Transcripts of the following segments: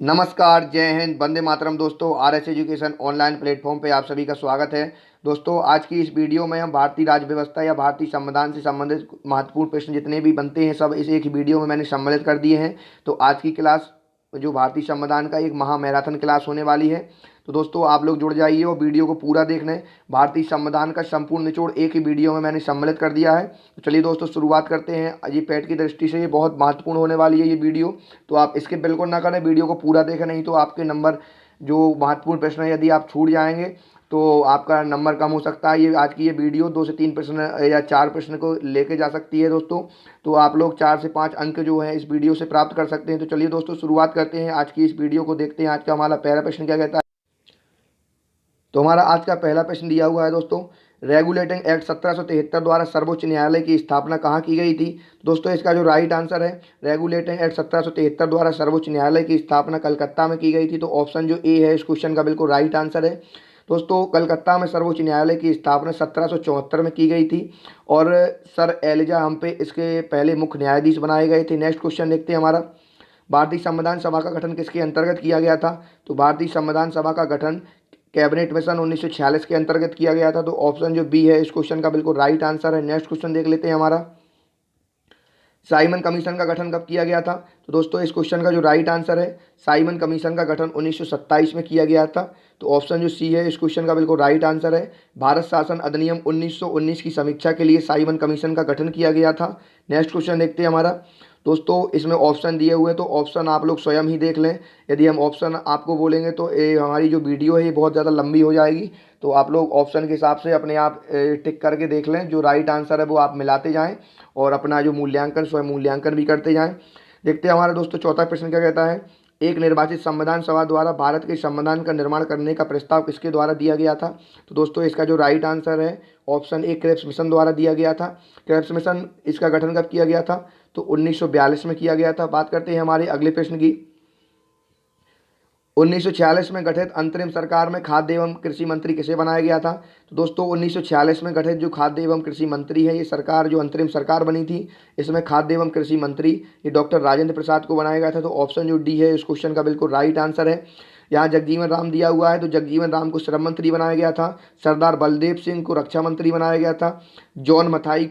नमस्कार, जय हिंद, वंदे मातरम। दोस्तों, आरएस एजुकेशन ऑनलाइन प्लेटफॉर्म पे आप सभी का स्वागत है। दोस्तों, आज की इस वीडियो में हम भारतीय राज्य व्यवस्था या भारतीय संविधान से संबंधित महत्वपूर्ण प्रश्न जितने भी बनते हैं सब इस एक ही वीडियो में मैंने सम्मिलित कर दिए हैं। तो आज की क्लास जो भारतीय संविधान का एक महा मैराथन क्लास होने वाली है। तो दोस्तों, आप लोग जुड़ जाइए और वीडियो को पूरा देख लें। भारतीय संविधान का संपूर्ण निचोड़ एक ही वीडियो में मैंने सम्मिलित कर दिया है। तो चलिए दोस्तों, शुरुआत करते हैं। ये पेट की दृष्टि से ये बहुत महत्वपूर्ण होने वाली है ये वीडियो। तो आप इसके बिल्कुल ना करें, वीडियो को पूरा देखें, नहीं तो आपके नंबर जो महत्वपूर्ण प्रश्न है यदि आप छूट जाएंगे तो आपका नंबर कम हो सकता है। ये आज की ये वीडियो 2 से 3 प्रश्न या 4 प्रश्न को लेके जा सकती है दोस्तों। तो आप लोग 4 से 5 अंक जो है इस वीडियो से प्राप्त कर सकते हैं। तो चलिए दोस्तों, शुरुआत करते हैं आज की इस वीडियो को। देखते हैं आज का हमारा पहला प्रश्न क्या कहता है। तो हमारा आज का पहला प्रश्न दिया हुआ है दोस्तों, रेगुलेटिंग एक्ट 1773 द्वारा सर्वोच्च न्यायालय की स्थापना कहाँ की गई थी। दोस्तों, इसका जो राइट आंसर है, रेगुलेटिंग एक्ट 1773 द्वारा सर्वोच्च न्यायालय की स्थापना कलकत्ता में की गई थी। तो ऑप्शन जो ए है इस क्वेश्चन का बिल्कुल राइट आंसर है। दोस्तों, कलकत्ता में सर्वोच्च न्यायालय की स्थापना 1774 में की गई थी और सर एलिजा हम्पे इसके पहले मुख्य न्यायाधीश बनाए गए थे। नेक्स्ट क्वेश्चन देखते हैं हमारा, भारतीय संविधान सभा का गठन किसके अंतर्गत किया गया था। तो भारतीय संविधान सभा का गठन कैबिनेट मिशन 1946 के अंतर्गत किया गया था। तो ऑप्शन जो बी है इस क्वेश्चन का बिल्कुल राइट आंसर है। नेक्स्ट क्वेश्चन देख लेते हैं हमारा, साइमन कमीशन का गठन कब किया गया था। तो दोस्तों, इस क्वेश्चन का जो राइट आंसर है, साइमन कमीशन का गठन 1927 में किया गया था। तो ऑप्शन जो सी है इस क्वेश्चन का बिल्कुल राइट आंसर है। भारत शासन अधिनियम 1919 की समीक्षा के लिए साइमन कमीशन का गठन किया गया था। नेक्स्ट क्वेश्चन देखते हैं हमारा। दोस्तों, इसमें ऑप्शन दिए हुए हैं तो ऑप्शन आप लोग स्वयं ही देख लें। यदि हम ऑप्शन आपको बोलेंगे तो ये हमारी जो वीडियो है ये बहुत ज़्यादा लंबी हो जाएगी। तो आप लोग ऑप्शन के हिसाब से अपने आप टिक करके देख लें। जो राइट आंसर है वो आप मिलाते जाएं और अपना जो मूल्यांकन स्वयं मूल्यांकन भी करते जाएं। देखते हैं हमारा दोस्तों चौथा प्रश्न क्या कहता है, एक निर्वाचित संविधान सभा द्वारा भारत के संविधान का निर्माण करने का प्रस्ताव किसके द्वारा दिया गया था। तो दोस्तों, इसका जो राइट आंसर है, ऑप्शन ए क्रेप्स मिशन द्वारा दिया गया था। क्रेप्स मिशन इसका गठन कब किया गया था। तो 1942 में किया गया था। बात करते हैं हमारे अगले प्रश्न की, 1946 में गठित अंतरिम सरकार में खाद्य एवं कृषि मंत्री किसे बनाया गया था। तो दोस्तों, 1946 में गठित जो खाद्य एवं कृषि मंत्री है, ये सरकार जो अंतरिम सरकार बनी थी इसमें खाद्य एवं कृषि मंत्री ये डॉक्टर राजेंद्र प्रसाद को बनाया गया था। तो ऑप्शन जो डी है इस क्वेश्चन का बिल्कुल राइट आंसर है। यहाँ जगजीवन राम दिया हुआ है तो जगजीवन राम को श्रम मंत्री बनाया गया था। सरदार बलदेव सिंह को रक्षा मंत्री बनाया गया था। जॉन मथाई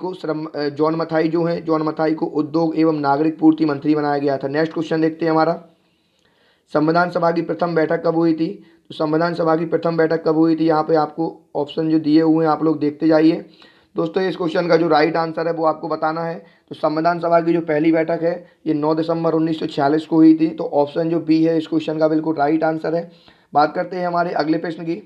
जो है, जॉन मथाई को उद्योग एवं नागरिक पूर्ति मंत्री बनाया गया था। नेक्स्ट क्वेश्चन देखते हैं हमारा, संविधान सभा की प्रथम बैठक कब हुई थी। तो संविधान सभा की प्रथम बैठक कब हुई थी, यहाँ पे आपको ऑप्शन जो दिए हुए हैं आप लोग देखते जाइए। दोस्तों, इस क्वेश्चन का जो राइट आंसर है वो आपको बताना है। तो संविधान सभा की जो पहली बैठक है ये 9 दिसंबर 1946 को हुई थी। तो ऑप्शन जो बी है इस क्वेश्चन का बिल्कुल राइट आंसर है। बात करते हैं हमारे अगले प्रश्न की,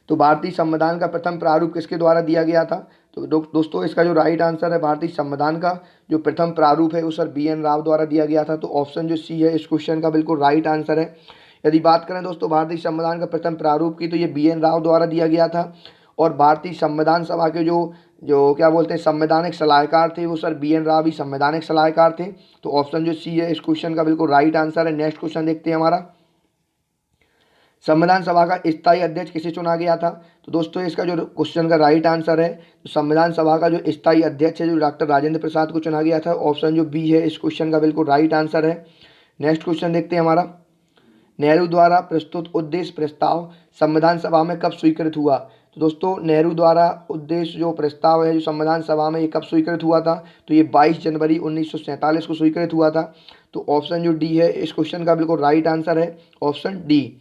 तो भारतीय संविधान का प्रथम प्रारूप किसके द्वारा दिया गया था। तो दोस्तों, इसका जो राइट आंसर है, भारतीय संविधान का जो प्रथम प्रारूप है वो सर BN राव द्वारा दिया गया था। तो ऑप्शन जो सी है इस क्वेश्चन का बिल्कुल राइट आंसर है। यदि बात करें दोस्तों भारतीय संविधान का प्रथम प्रारूप की, तो ये BN राव द्वारा दिया गया था। और भारतीय संविधान सभा के जो जो क्या बोलते हैं संवैधानिक सलाहकार थे वो सर BN राव ही संवैधानिक सलाहकार थे। तो ऑप्शन जो सी है इस क्वेश्चन का बिल्कुल राइट आंसर है। नेक्स्ट क्वेश्चन देखते हैं हमारा, संविधान सभा का स्थायी अध्यक्ष किसे चुना गया था। तो दोस्तों, इसका जो क्वेश्चन का राइट आंसर है, तो संविधान सभा का जो स्थायी अध्यक्ष है जो डॉक्टर राजेंद्र प्रसाद को चुना गया था। ऑप्शन जो बी है इस क्वेश्चन का बिल्कुल राइट आंसर है। नेक्स्ट क्वेश्चन देखते हैं हमारा, नेहरू द्वारा प्रस्तुत उद्देश्य प्रस्ताव संविधान सभा में कब स्वीकृत हुआ। तो दोस्तों, नेहरू द्वारा उद्देश्य जो प्रस्ताव है जो संविधान सभा में ये कब स्वीकृत हुआ था। तो ये 22 जनवरी 1947 को स्वीकृत हुआ था। तो ऑप्शन जो डी है इस क्वेश्चन का बिल्कुल राइट आंसर है, ऑप्शन डी।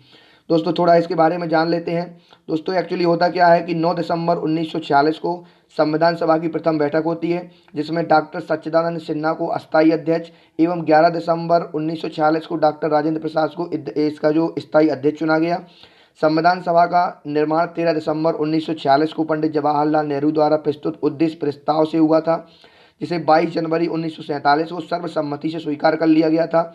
दोस्तों, थोड़ा इसके बारे में जान लेते हैं। दोस्तों, एक्चुअली होता क्या है कि 9 दिसंबर 1946 को संविधान सभा की प्रथम बैठक होती है जिसमें डॉक्टर सच्चिदानंद सिन्हा को अस्थायी अध्यक्ष एवं 11 दिसंबर 1946 को डॉक्टर राजेंद्र प्रसाद को इसका जो स्थायी अध्यक्ष चुना गया। संविधान सभा का निर्माण 13 दिसंबर 1946 को पंडित जवाहरलाल नेहरू द्वारा प्रस्तुत उद्देश्य प्रस्ताव से हुआ था, जिसे 22 जनवरी 1947 को सर्वसम्मति से स्वीकार कर लिया गया था।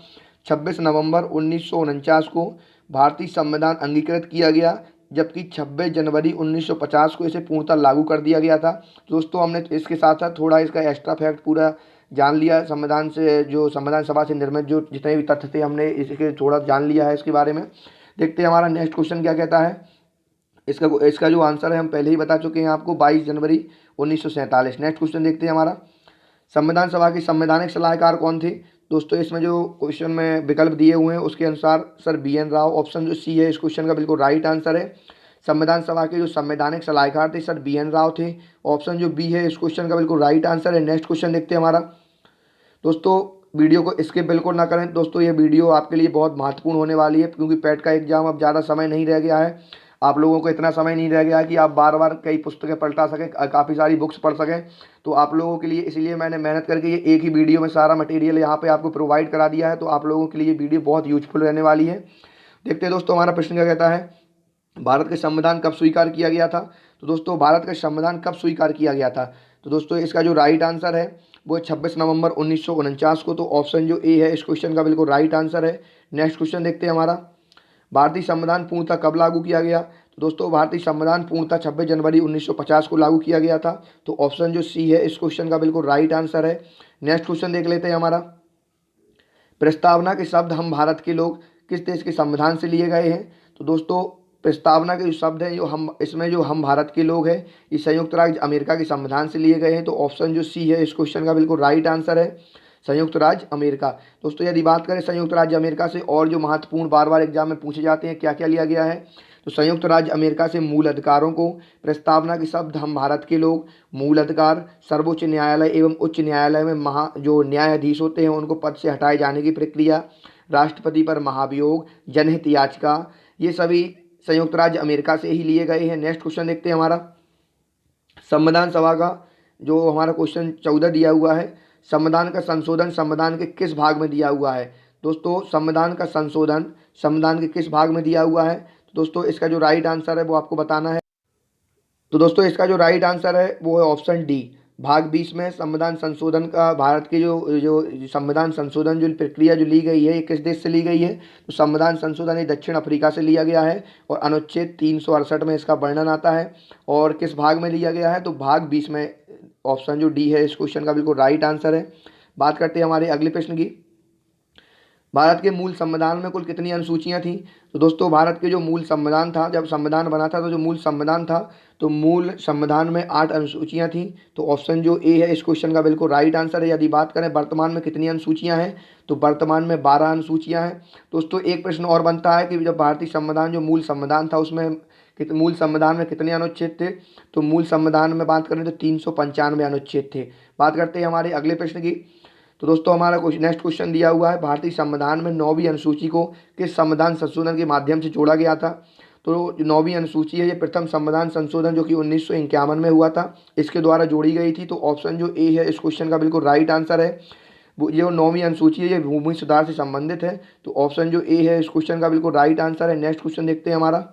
26 नवंबर 1949 को भारतीय संविधान अंगीकृत किया गया, जबकि 26 जनवरी 1950 को इसे पूर्णतः लागू कर दिया गया था। दोस्तों, हमने इसके साथ साथ थोड़ा इसका एक्स्ट्रा फैक्ट पूरा जान लिया। संविधान से जो संविधान सभा से निर्मित जो जितने भी तथ्य थे हमने इसके थोड़ा जान लिया है इसके बारे में। देखते हैं हमारा नेक्स्ट क्वेश्चन क्या कहता है। इसका जो आंसर है हम पहले ही बता चुके हैं आपको, 22 जनवरी 1947। नेक्स्ट क्वेश्चन देखते हैं हमारा, संविधान सभा के संवैधानिक सलाहकार कौन थे। दोस्तों इसमें जो क्वेश्चन में विकल्प दिए हुए हैं उसके अनुसार सर BN राव, ऑप्शन जो सी है इस क्वेश्चन का बिल्कुल राइट आंसर है। संविधान सभा के जो संवैधानिक सलाहकार थे सर BN राव थे, ऑप्शन जो बी है इस क्वेश्चन का बिल्कुल राइट आंसर है। नेक्स्ट क्वेश्चन देखते हैं हमारा। दोस्तों वीडियो को स्किप बिल्कुल ना करें दोस्तों, ये वीडियो आपके लिए बहुत महत्वपूर्ण होने वाली है क्योंकि पैट का एग्जाम अब ज़्यादा समय नहीं रह गया है। आप लोगों को इतना समय नहीं रह गया है कि आप बार बार कई पुस्तकें पलटा सकें, काफ़ी सारी बुक्स पढ़ सकें। तो आप लोगों के लिए इसलिए मैंने मेहनत करके ये एक ही वीडियो में सारा मटेरियल यहाँ पे आपको प्रोवाइड करा दिया है। तो आप लोगों के लिए ये वीडियो बहुत यूजफुल रहने वाली है। देखते हैं दोस्तों हमारा प्रश्न क्या कहता है। भारत का संविधान कब स्वीकार किया गया था। तो दोस्तों भारत का संविधान कब स्वीकार किया गया था। तो दोस्तों इसका जो राइट आंसर है वो 26 नवंबर 1949 को। तो ऑप्शन जो ए है इस क्वेश्चन का बिल्कुल राइट आंसर है। नेक्स्ट क्वेश्चन देखते हैं हमारा। भारतीय संविधान पूर्णतः कब लागू किया गया। तो दोस्तों भारतीय संविधान पूर्णतः 26 जनवरी 1950 को लागू किया गया था। तो ऑप्शन जो सी है इस क्वेश्चन का बिल्कुल राइट आंसर है। नेक्स्ट क्वेश्चन देख लेते हैं हमारा। प्रस्तावना के शब्द हम भारत के लोग किस देश के संविधान से लिए गए हैं। तो दोस्तों प्रस्तावना के जो शब्द हैं जो हम इसमें जो हम भारत के लोग हैं ये संयुक्त राज्य अमेरिका के संविधान से लिए गए हैं। तो ऑप्शन जो सी है इस क्वेश्चन का बिल्कुल राइट आंसर है, संयुक्त राज्य अमेरिका। दोस्तों यदि बात करें संयुक्त राज्य अमेरिका से और जो महत्वपूर्ण बार बार एग्जाम में पूछे जाते हैं क्या क्या लिया गया है। तो संयुक्त राज्य अमेरिका से मूल अधिकारों को, प्रस्तावना के शब्द हम भारत के लोग, मूल अधिकार, सर्वोच्च न्यायालय एवं उच्च न्यायालय में जो न्यायाधीश होते हैं उनको पद से हटाए जाने की प्रक्रिया, राष्ट्रपति पर महाभियोग, जनहित याचिका, ये सभी संयुक्त राज्य अमेरिका से ही लिए गए हैं। नेक्स्ट क्वेश्चन देखते हैं हमारा। संविधान सभा का जो हमारा क्वेश्चन 14 दिया हुआ है, संविधान का संशोधन संविधान के किस भाग में दिया हुआ है। दोस्तों संविधान का संशोधन संविधान के किस भाग में दिया हुआ है। तो दोस्तों इसका जो राइट आंसर है वो आपको बताना है। तो दोस्तों इसका जो राइट आंसर है वो है ऑप्शन डी, भाग 20 में संविधान संशोधन का भारत की जो जो संविधान संशोधन जो प्रक्रिया जो ली गई है ये किस देश से ली गई है। तो संविधान संशोधन ये दक्षिण अफ्रीका से लिया गया है और अनुच्छेद 368 में इसका वर्णन आता है। और किस भाग में लिया गया है तो भाग 20 में। ऑप्शन जो डी है इस क्वेश्चन का बिल्कुल राइट आंसर है। बात करते हैं हमारे अगले प्रश्न की। भारत के मूल संविधान में कुल कितनी अनुसूचियां थीं। तो दोस्तों भारत के जो मूल संविधान था, जब संविधान बना था तो जो मूल संविधान था तो मूल संविधान में 8 अनुसूचियां थीं। तो ऑप्शन जो ए है इस क्वेश्चन का बिल्कुल राइट आंसर है। यदि बात करें वर्तमान में कितनी अनुसूचियां हैं तो वर्तमान में 12 अनुसूचियां हैं। दोस्तों एक प्रश्न और बनता है कि जब भारतीय संविधान जो मूल संविधान था उसमें मूल संविधान में कितने अनुच्छेद थे। तो मूल संविधान में बात करें तो 395 अनुच्छेद थे। बात करते हैं हमारे अगले प्रश्न की। तो दोस्तों हमारा नेक्स्ट क्वेश्चन दिया हुआ है, भारतीय संविधान में 9वीं अनुसूची को किस संविधान संशोधन के माध्यम से जोड़ा गया था। तो जो 9वीं अनुसूची है ये प्रथम संविधान संशोधन जो कि 1951 में हुआ था इसके द्वारा जोड़ी गई थी। तो ऑप्शन जो ए है इस क्वेश्चन का बिल्कुल राइट आंसर है। वो ये 9वीं अनुसूची है ये भूमि सुधार से संबंधित है। तो ऑप्शन जो ए है इस क्वेश्चन का बिल्कुल राइट आंसर है। नेक्स्ट क्वेश्चन देखते हैं हमारा।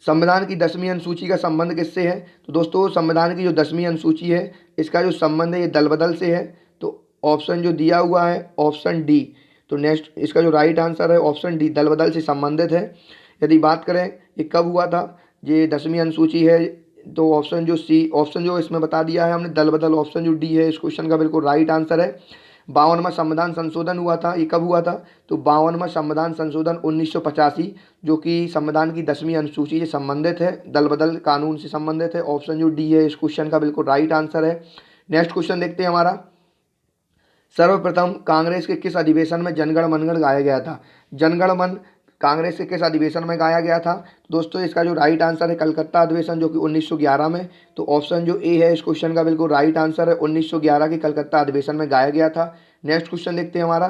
संविधान की 10वीं अनुसूची का संबंध किससे है। तो दोस्तों संविधान की जो 10वीं अनुसूची है इसका जो संबंध है ये दल बदल से है। तो ऑप्शन जो दिया हुआ है ऑप्शन डी। तो नेक्स्ट इसका जो राइट आंसर है ऑप्शन डी, दल बदल से संबंधित है। यदि बात करें ये कब हुआ था, ये 10वीं अनुसूची है तो ऑप्शन जो सी, ऑप्शन जो इसमें बता दिया है हमने दल बदल, ऑप्शन जो डी है इस क्वेश्चन का बिल्कुल राइट आंसर है। 52वां संविधान संशोधन हुआ था, ये कब हुआ था। तो 52वां संविधान संशोधन 1985 जो कि संविधान की 10वीं अनुसूची से संबंधित है, दल बदल कानून से संबंधित है। ऑप्शन जो डी है इस क्वेश्चन का बिल्कुल राइट आंसर है। नेक्स्ट क्वेश्चन देखते हैं हमारा। सर्वप्रथम कांग्रेस के किस अधिवेशन में जनगण मनगण गाया गया था। जनगण मन कांग्रेस के किस अधिवेशन में गाया गया था। तो दोस्तों इसका जो राइट आंसर है कलकत्ता अधिवेशन जो कि 1911 में। तो ऑप्शन जो ए है इस क्वेश्चन का बिल्कुल राइट आंसर है, 1911 के कलकत्ता अधिवेशन में गाया गया था। नेक्स्ट क्वेश्चन देखते हैं हमारा।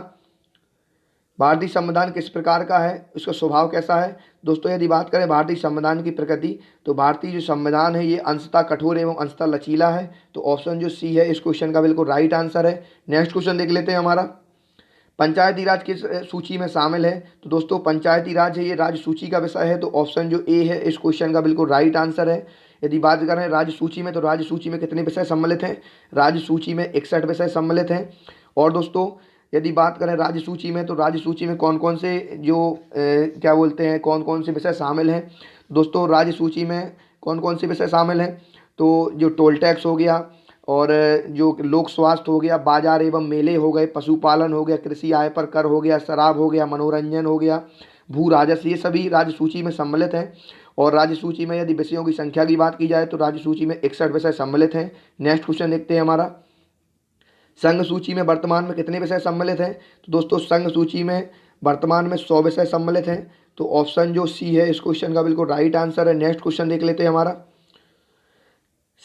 भारतीय संविधान किस प्रकार का है, उसका स्वभाव कैसा है। दोस्तों यदि बात करें भारतीय संविधान की प्रकृति तो भारतीय जो संविधान है ये अंशतः कठोर एवं अंशतः लचीला है। तो ऑप्शन जो सी है इस क्वेश्चन का बिल्कुल राइट आंसर है। नेक्स्ट क्वेश्चन देख लेते हैं हमारा। पंचायती राज किस सूची में शामिल है। तो दोस्तों पंचायती राज है ये राज्य सूची का विषय है। तो ऑप्शन जो ए है इस क्वेश्चन का बिल्कुल राइट आंसर है। यदि बात करें राज्य सूची में तो राज्य सूची में कितने विषय सम्मिलित हैं। राज्य सूची में 61 विषय सम्मिलित हैं। और दोस्तों यदि बात करें राज्य सूची में तो राज्य सूची में कौन कौन से जो क्या बोलते हैं कौन कौन से विषय शामिल हैं। दोस्तों राज्य सूची में कौन कौन से विषय शामिल हैं तो जो टोल टैक्स हो गया और जो लोक स्वास्थ्य हो गया, बाजार एवं मेले हो गए, पशुपालन हो गया, कृषि आय पर कर हो गया, शराब हो गया, मनोरंजन हो गया, भू राजस्व, ये सभी राज्य सूची में सम्मिलित हैं। और राज्य सूची में यदि विषयों की संख्या की बात की जाए तो राज्य सूची में 61 विषय सम्मिलित हैं। नेक्स्ट क्वेश्चन देखते हैं हमारा। संघ सूची में वर्तमान में कितने विषय सम्मिलित हैं? तो दोस्तों संघ सूची में वर्तमान में 100 विषय सम्मिलित हैं। तो ऑप्शन जो सी है इस क्वेश्चन का बिल्कुल राइट आंसर है। नेक्स्ट क्वेश्चन देख लेते हैं हमारा।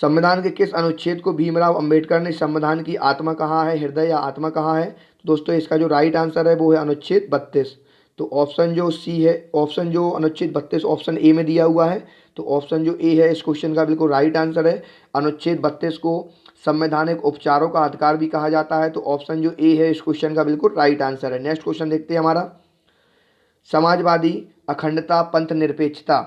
संविधान के किस अनुच्छेद को भीमराव अंबेडकर ने संविधान की आत्मा कहा है, हृदय या आत्मा कहा है? तो दोस्तों इसका जो राइट आंसर है वो है अनुच्छेद 32। तो ऑप्शन जो सी है, ऑप्शन जो अनुच्छेद 32 ऑप्शन ए में दिया हुआ है, तो ऑप्शन जो ए है इस क्वेश्चन का बिल्कुल राइट आंसर है। अनुच्छेद 32 को संवैधानिक उपचारों का अधिकार भी कहा जाता है। तो ऑप्शन जो ए है इस क्वेश्चन का बिल्कुल राइट आंसर है। नेक्स्ट क्वेश्चन देखते हैं हमारा। समाजवादी, अखंडता, पंथ निरपेक्षता,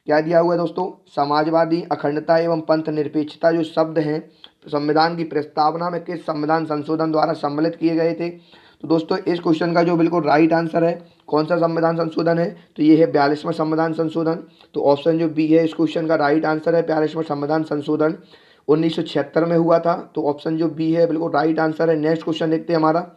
क्या दिया हुआ है दोस्तों? समाजवादी, अखंडता एवं पंथ निरपेक्षता जो शब्द हैं संविधान की प्रस्तावना में किस संविधान संशोधन द्वारा सम्मिलित किए गए थे? तो दोस्तों इस क्वेश्चन का जो बिल्कुल राइट आंसर है, कौन सा संविधान संशोधन है? तो ये है 42वां संविधान संशोधन। तो ऑप्शन जो बी है इस क्वेश्चन का राइट आंसर है। 42वां संविधान संशोधन 1976 में हुआ था। तो ऑप्शन जो बी है बिल्कुल राइट आंसर है। नेक्स्ट क्वेश्चन देखते हैं हमारा।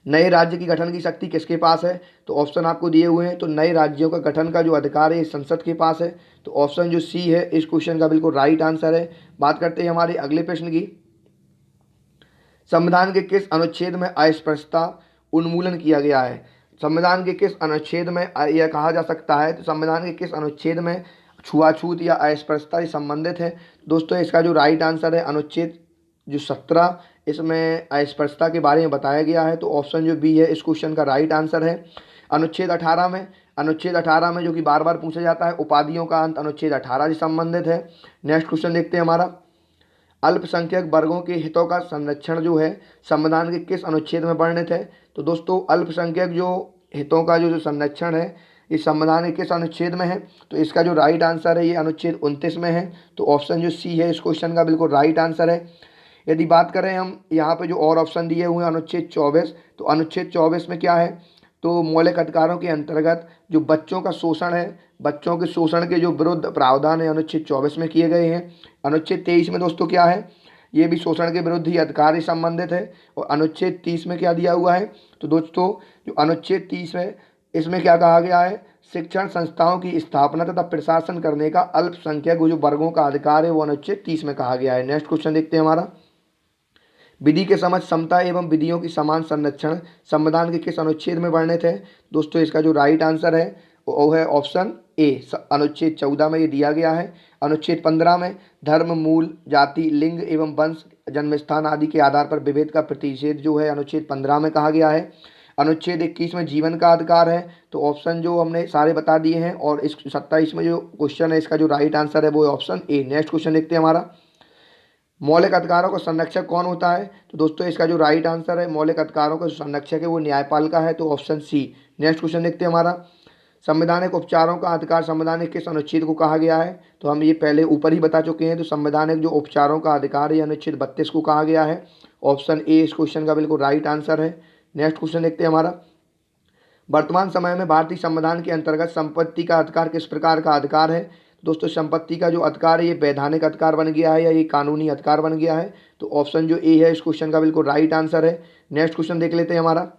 नए राज्य की गठन की शक्ति किसके पास है? तो ऑप्शन आपको दिए हुए हैं। तो नए राज्यों का गठन का जो अधिकार है संसद के पास है। तो ऑप्शन जो सी है इस क्वेश्चन का बिल्कुल राइट आंसर है। बात करते हैं हमारे अगले प्रश्न की। संविधान के किस अनुच्छेद में अस्पृश्यता उन्मूलन किया गया है? संविधान के किस अनुच्छेद में यह कहा जा सकता है? तो संविधान के किस अनुच्छेद में छुआछूत या अस्पृश्यता से संबंधित है? दोस्तों इसका जो राइट आंसर है अनुच्छेद जो 17, इसमें अस्पृश्यता के बारे में बताया गया है। तो ऑप्शन जो बी है इस क्वेश्चन का राइट आंसर है। अनुच्छेद 18 में जो कि बार बार पूछा जाता है, उपाधियों का अंत अनुच्छेद 18 से संबंधित है। नेक्स्ट क्वेश्चन देखते हैं हमारा। अल्पसंख्यक वर्गों के हितों का संरक्षण जो है संविधान के किस अनुच्छेद में वर्णित है? तो दोस्तों अल्पसंख्यक जो हितों का जो संरक्षण है ये संविधान के किस अनुच्छेद में है? तो इसका जो राइट आंसर है ये अनुच्छेद 29 में है। तो ऑप्शन जो सी है इस क्वेश्चन का बिल्कुल राइट आंसर है। यदि बात करें हम यहाँ पे जो और ऑप्शन दिए हुए हैं अनुच्छेद 24, तो अनुच्छेद 24 में क्या है? तो मौलिक अधिकारों के अंतर्गत जो बच्चों का शोषण है, बच्चों के शोषण के जो विरुद्ध प्रावधान है अनुच्छेद 24 में किए गए हैं। अनुच्छेद 23 में दोस्तों क्या है? ये भी शोषण के विरुद्ध ही अधिकार से संबंधित है। और अनुच्छेद 30 में क्या दिया हुआ है? तो दोस्तों जो अनुच्छेद 30 है इसमें क्या कहा गया है? शिक्षण संस्थाओं की स्थापना तथा प्रशासन करने का अल्पसंख्यक जो वर्गों का अधिकार है वो अनुच्छेद 30 में कहा गया है। नेक्स्ट क्वेश्चन देखते हैं हमारा। विधि के समझ समता एवं विधियों की समान संरक्षण संविधान के किस अनुच्छेद में वर्णित है? दोस्तों इसका जो राइट आंसर है वो है ऑप्शन ए, अनुच्छेद 14 में ये दिया गया है। अनुच्छेद 15 में धर्म, मूल, जाति, लिंग एवं वंश, जन्मस्थान आदि के आधार पर विभेद का प्रतिषेध जो है अनुच्छेद 15 में कहा गया है। अनुच्छेद 21 में जीवन का अधिकार है। तो ऑप्शन जो हमने सारे बता दिए हैं। और इस 27 में जो क्वेश्चन है इसका जो राइट आंसर है वो है ऑप्शन ए। नेक्स्ट क्वेश्चन देखते हैं हमारा। मौलिक अधिकारों का संरक्षक कौन होता है? तो दोस्तों इसका जो राइट आंसर है मौलिक अधिकारों का जो संरक्षक है वो न्यायपालिका है। तो ऑप्शन सी। नेक्स्ट क्वेश्चन देखते हैं हमारा। संवैधानिक उपचारों का अधिकार संविधान के किस अनुच्छेद को कहा गया है? तो हम ये पहले ऊपर ही बता चुके हैं। तो संवैधानिक जो उपचारों का अधिकार है अनुच्छेद 32 को कहा गया है। ऑप्शन ए इस क्वेश्चन का बिल्कुल राइट आंसर है। नेक्स्ट क्वेश्चन देखते हैं हमारा। वर्तमान समय में भारतीय संविधान के अंतर्गत संपत्ति का अधिकार किस प्रकार का अधिकार है? दोस्तों संपत्ति का जो अधिकार है ये वैधानिक अधिकार बन गया है या ये कानूनी अधिकार बन गया है? तो ऑप्शन जो ए है इस क्वेश्चन का बिल्कुल राइट आंसर है। नेक्स्ट क्वेश्चन देख लेते हैं हमारा।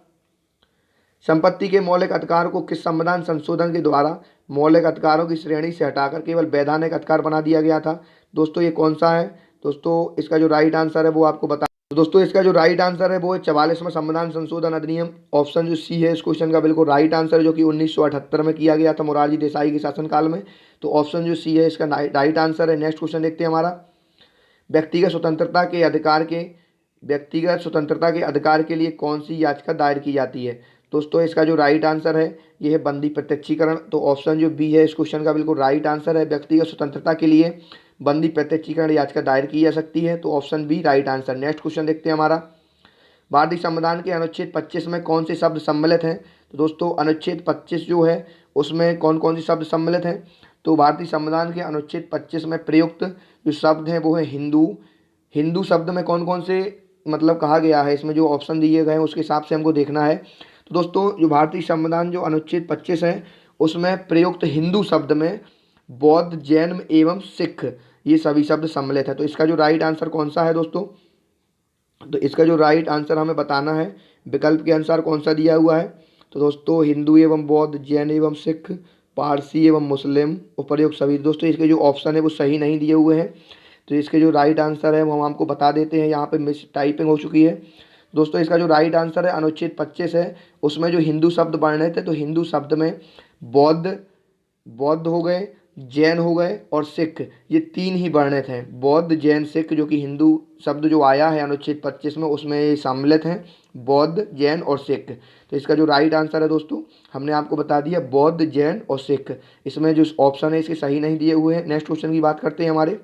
संपत्ति के मौलिक अधिकार को किस संविधान संशोधन के द्वारा मौलिक अधिकारों की श्रेणी से हटाकर केवल वैधानिक अधिकार बना दिया गया था? दोस्तों ये कौन सा है? दोस्तों इसका जो राइट आंसर है वो आपको बता, तो दोस्तों इसका जो राइट आंसर है वो है 44वां संविधान संशोधन अधिनियम। ऑप्शन जो सी है इस क्वेश्चन का बिल्कुल राइट आंसर है, जो कि 1978 में किया गया था मोरारजी देसाई के शासनकाल में। तो ऑप्शन जो सी है इसका राइट आंसर है। नेक्स्ट क्वेश्चन देखते हैं हमारा। व्यक्तिगत स्वतंत्रता के अधिकार के लिए कौन सी याचिका दायर की जाती है? दोस्तों इसका जो राइट आंसर है ये है बंदी प्रत्यक्षीकरण। तो ऑप्शन जो बी है इस क्वेश्चन का बिल्कुल राइट आंसर है। व्यक्तिगत स्वतंत्रता के लिए बंदी प्रत्यक्षीकरण याचिका दायर की जा सकती है। तो option B right answer. Next question देखते हैं हमारा। भारतीय संविधान के अनुच्छेद 25 में कौन से शब्द सम्मिलित हैं? तो दोस्तों अनुच्छेद 25 जो है उसमें कौन कौन से शब्द सम्मिलित हैं? तो भारतीय संविधान के अनुच्छेद 25 में प्रयुक्त जो शब्द हैं वो है हिंदू। हिंदू शब्द में कौन कौन से मतलब कहा गया है, इसमें जो ऑप्शन दिए गए हैं उसके हिसाब से हमको देखना है। तो दोस्तों जो भारतीय संविधान जो अनुच्छेद 25 है उसमें प्रयुक्त हिंदू शब्द में बौद्ध, जैन एवं सिख ये सभी शब्द सम्मिलित है। तो इसका जो राइट आंसर कौन सा है दोस्तों? तो इसका जो राइट आंसर हमें बताना है विकल्प के अनुसार कौन सा दिया हुआ है। तो दोस्तों हिंदू एवं बौद्ध, जैन एवं सिख, पारसी एवं मुस्लिम, उपर्युक्त सभी। दोस्तों इसके जो ऑप्शन है वो सही नहीं दिए हुए हैं। तो इसके जो राइट आंसर है वो हम आपको बता देते हैं। यहाँ पे मिस टाइपिंग हो चुकी है दोस्तों। इसका जो राइट आंसर है अनुच्छेद 25 है, उसमें जो हिंदू शब्द वर्णित थे तो हिंदू शब्द में बौद्ध बौद्ध हो गए, जैन हो गए और सिख, ये तीन ही वर्णित हैं। बौद्ध, जैन, सिख, जो कि हिंदू शब्द जो आया है अनुच्छेद 25 में उसमें ये सम्मिलित हैं, बौद्ध, जैन और सिख। तो इसका जो राइट आंसर है दोस्तों हमने आपको बता दिया बौद्ध, जैन और सिख। इसमें जो ऑप्शन है इसके सही नहीं दिए हुए हैं। नेक्स्ट क्वेश्चन की बात करते हैं हमारे।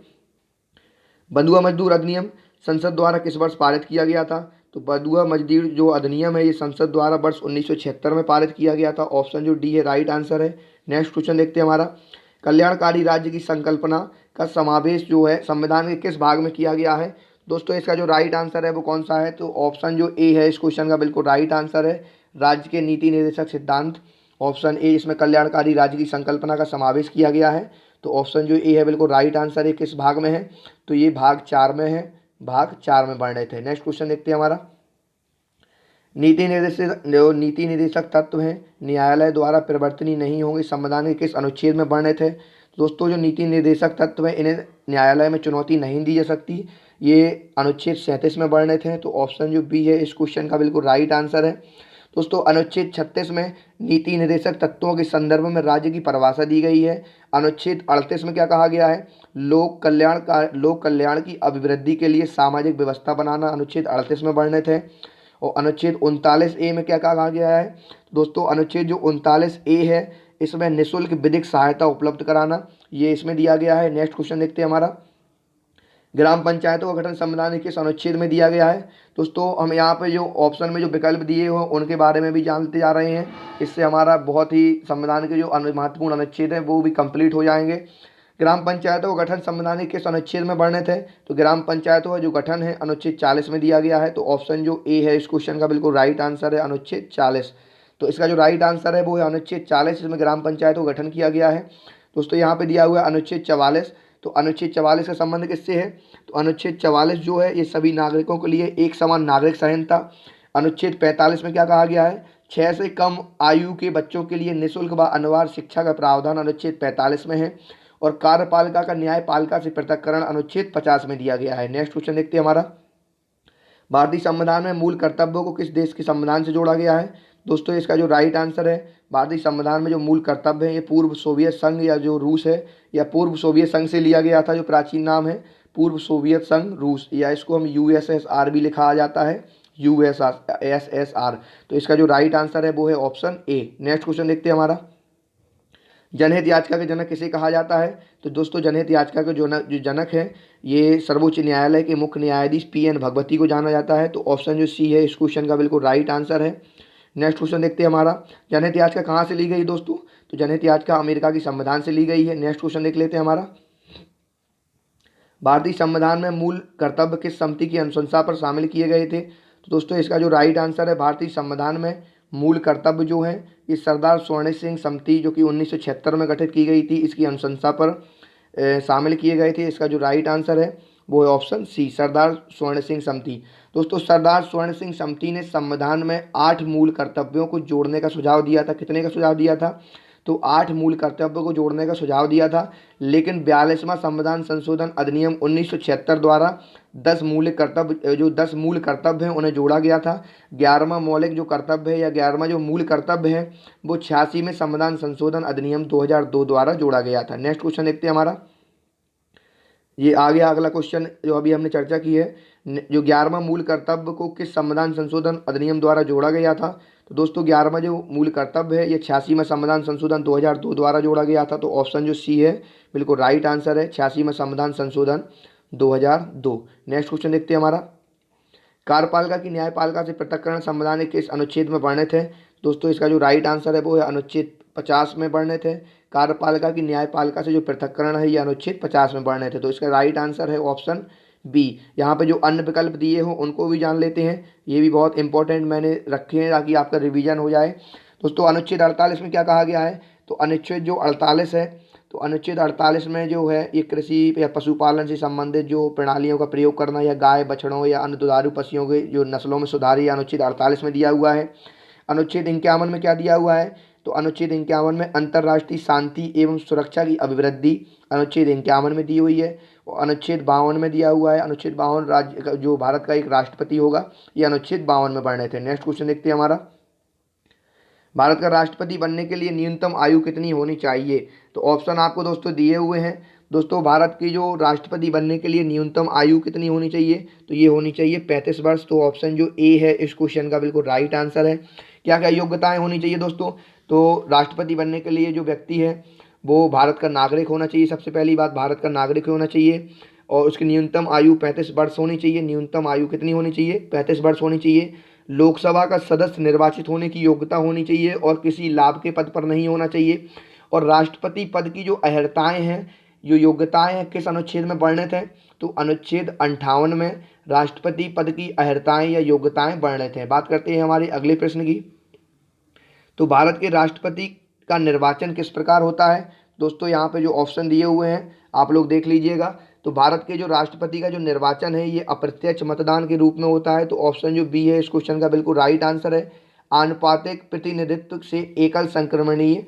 बंधुआ मजदूर अधिनियम संसद द्वारा किस वर्ष पारित किया गया था? तो बंधुआ मजदूर जो अधिनियम है ये संसद द्वारा वर्ष 1976 में पारित किया गया था। ऑप्शन जो डी है राइट आंसर है। नेक्स्ट क्वेश्चन देखते हैं हमारा। कल्याणकारी राज्य की संकल्पना का समावेश जो है संविधान के किस भाग में किया गया है? दोस्तों इसका जो राइट आंसर है वो कौन सा है? तो ऑप्शन जो ए है इस क्वेश्चन का बिल्कुल राइट आंसर है, राज्य के नीति निर्देशक सिद्धांत। ऑप्शन ए, इसमें कल्याणकारी राज्य की संकल्पना का समावेश किया गया है। तो ऑप्शन जो ए है बिल्कुल राइट आंसर है। किस भाग में है? तो ये भाग 4 में है, भाग 4 में वर्णित है। नेक्स्ट क्वेश्चन देखते हैं हमारा। नीति निर्देशक तत्व हैं न्यायालय द्वारा परिवर्तनीय नहीं होंगे, संविधान के किस अनुच्छेद में वर्णित है? दोस्तों जो नीति निर्देशक तत्व है इन्हें न्यायालय में चुनौती नहीं दी जा सकती, ये अनुच्छेद 37 में वर्णित है। तो ऑप्शन जो बी है इस क्वेश्चन का बिल्कुल राइट आंसर है। दोस्तों अनुच्छेद 36 में नीति निर्देशक तत्वों के संदर्भ में राज्य की परिभाषा दी गई है। अनुच्छेद 38 में क्या कहा गया है? लोक कल्याण की अभिवृद्धि के लिए सामाजिक व्यवस्था बनाना अनुच्छेद 38 में वर्णित है। और अनुच्छेद 39A में क्या कहा गया है? दोस्तों अनुच्छेद जो 39A है इसमें निःशुल्क विधिक सहायता उपलब्ध कराना, ये इसमें दिया गया है। नेक्स्ट क्वेश्चन देखते हैं हमारा। ग्राम पंचायतों का गठन संविधान के किस अनुच्छेद में दिया गया है? दोस्तों हम यहाँ पे जो ऑप्शन में जो विकल्प दिए हुए उनके बारे में भी जानते जा रहे हैं, इससे हमारा बहुत ही संविधान के जो महत्वपूर्ण अनुच्छेद हैं वो भी कंप्लीट हो जाएंगे। ग्राम पंचायतों का गठन संविधान के किस अनुच्छेद में वर्णित है? तो ग्राम पंचायतों का जो गठन है अनुच्छेद 40 में दिया गया है। तो ऑप्शन जो ए है इस क्वेश्चन का बिल्कुल राइट आंसर है, अनुच्छेद 40। तो इसका जो राइट आंसर है वो है अनुच्छेद 40, इसमें ग्राम पंचायतों का गठन किया गया है। दोस्तों यहाँ पे दिया हुआ है अनुच्छेद 44। तो अनुच्छेद 44 का संबंध किससे है? तो अनुच्छेद 44 जो है ये सभी नागरिकों के लिए एक समान नागरिक संहिता। अनुच्छेद 45 में क्या कहा गया है? 6 से कम आयु के बच्चों के लिए निःशुल्क व अनिवार्य शिक्षा का प्रावधान अनुच्छेद 45 में है। और कार्यपालिका का न्यायपालिका से पृथक्करण अनुच्छेद 50 में दिया गया है। नेक्स्ट क्वेश्चन देखते हैं हमारा। भारतीय संविधान में मूल कर्तव्यों को किस देश के संविधान से जोड़ा गया है? दोस्तों इसका जो राइट आंसर है भारतीय संविधान में जो मूल कर्तव्य है ये पूर्व सोवियत संघ या जो रूस है या पूर्व सोवियत संघ से लिया गया था। जो प्राचीन नाम है पूर्व सोवियत संघ रूस, या इसको हम USSR भी लिखा जाता है, USSR। तो इसका जो राइट आंसर है वो है ऑप्शन ए। नेक्स्ट क्वेश्चन देखते हैं हमारा। जनहित याचिका के जनक किसे कहा जाता है? तो दोस्तों जनहित याचिका के जो जनक है ये सर्वोच्च न्यायालय के मुख्य न्यायाधीश PN भगवती को जाना जाता है। तो ऑप्शन जो सी है इस क्वेश्चन का बिल्कुल राइट आंसर है। नेक्स्ट क्वेश्चन देखते हैं हमारा। जनहित याचिका कहाँ से ली गई दोस्तों? तो जनहित याचिका अमेरिका की संविधान से ली गई है। नेक्स्ट क्वेश्चन देख लेते हैं हमारा। भारतीय संविधान में मूल कर्तव्य किस समिति की अनुशंसा पर शामिल किए गए थे? तो दोस्तों इसका जो राइट आंसर है भारतीय संविधान में मूल कर्तव्य जो है ये सरदार स्वर्ण सिंह समिति जो कि 1976 में गठित की गई थी, इसकी अनुशंसा पर शामिल किए गए थे। इसका जो राइट आंसर है वो है ऑप्शन सी, सरदार स्वर्ण सिंह समिति। दोस्तों सरदार स्वर्ण सिंह समिति ने संविधान में 8 मूल कर्तव्यों को जोड़ने का सुझाव दिया था। कितने का सुझाव दिया था? तो 8 मूल कर्तव्यों को जोड़ने का सुझाव दिया था। लेकिन 42वां संविधान संशोधन अधिनियम 1976 द्वारा 10 मूल कर्तव्य हैं उन्हें जोड़ा गया था। 11वां मौलिक जो कर्तव्य है या 11वां जो मूल कर्तव्य है वो 86 में संविधान संशोधन अधिनियम 2002 द्वारा जोड़ा गया था। नेक्स्ट क्वेश्चन देखते हैं हमारा। ये आ गया अगला क्वेश्चन जो अभी हमने चर्चा की है। जो 11वां मूल कर्तव्य को किस संविधान संशोधन अधिनियम द्वारा जोड़ा गया था? तो दोस्तों 11वां जो मूल कर्तव्य है ये 86 में संविधान संशोधन 2002 द्वारा जोड़ा गया था। तो ऑप्शन जो सी है बिल्कुल राइट आंसर है, 86 में संविधान संशोधन 2002। नेक्स्ट क्वेश्चन देखते हैं हमारा। कार्यपालिका की न्यायपालिका से पृथक्करण संविधान के किस अनुच्छेद में वर्णित है? दोस्तों इसका जो राइट आंसर है वो है अनुच्छेद 50 में वर्णित है। कार्यपालिका की न्यायपालिका से जो पृथक्करण है ये अनुच्छेद 50 में वर्णित है। तो इसका राइट आंसर है ऑप्शन बी। यहाँ पे जो अन्य विकल्प दिए हो उनको भी जान लेते हैं, ये भी बहुत इंपॉर्टेंट मैंने रखे हैं ताकि आपका रिवीजन हो जाए। दोस्तों अनुच्छेद 48 में क्या कहा गया है? तो अनुच्छेद जो 48 है तो अनुच्छेद 48 में जो है ये कृषि या पशुपालन से संबंधित जो प्रणालियों का प्रयोग करना या गाय बछड़ों या अन्य दुधारू पशुओं के जो नस्लों में सुधार, ये अनुच्छेद 48 में दिया हुआ है। अनुच्छेद 51 में क्या दिया हुआ है? तो अनुच्छेद 51 में अंतर्राष्ट्रीय शांति एवं सुरक्षा की अभिवृद्धि अनुच्छेद 51 में दी हुई है। और अनुच्छेद 52 में दिया हुआ है, अनुच्छेद 52 राज्य जो भारत का एक राष्ट्रपति होगा, ये अनुच्छेद 52 में वर्णित है। नेक्स्ट क्वेश्चन देखते हैं हमारा, भारत का राष्ट्रपति बनने के लिए न्यूनतम आयु कितनी होनी चाहिए? तो ऑप्शन आपको दोस्तों दिए हुए हैं। दोस्तों भारत की जो राष्ट्रपति बनने के लिए न्यूनतम आयु कितनी होनी चाहिए? तो ये होनी चाहिए 35 वर्ष। तो ऑप्शन जो ए है इस क्वेश्चन का बिल्कुल राइट आंसर है। क्या क्या योग्यताएं होनी चाहिए दोस्तों? तो राष्ट्रपति बनने के लिए जो व्यक्ति है वो भारत का नागरिक होना चाहिए। सबसे पहली बात, भारत का नागरिक होना चाहिए और उसकी न्यूनतम आयु 35 वर्ष होनी चाहिए। न्यूनतम आयु कितनी होनी चाहिए? 35 वर्ष होनी चाहिए। लोकसभा का सदस्य निर्वाचित होने की योग्यता होनी चाहिए और किसी लाभ के पद पर नहीं होना चाहिए। और राष्ट्रपति पद की जो अहर्ताएं हैं, जो योग्यताएं हैं, किस अनुच्छेद में वर्णित हैं? तो अनुच्छेद 58 में राष्ट्रपति पद की अहर्ताएं या योग्यताएं वर्णित हैं। बात करते हैं हमारे अगले प्रश्न की। तो भारत के राष्ट्रपति का निर्वाचन किस प्रकार होता है? दोस्तों यहाँ पे जो ऑप्शन दिए हुए हैं आप लोग देख लीजिएगा। तो भारत के जो राष्ट्रपति का जो निर्वाचन है ये अप्रत्यक्ष मतदान के रूप में होता है। तो ऑप्शन जो बी है इस क्वेश्चन का बिल्कुल राइट आंसर है। आनुपातिक प्रतिनिधित्व से एकल संक्रमणीय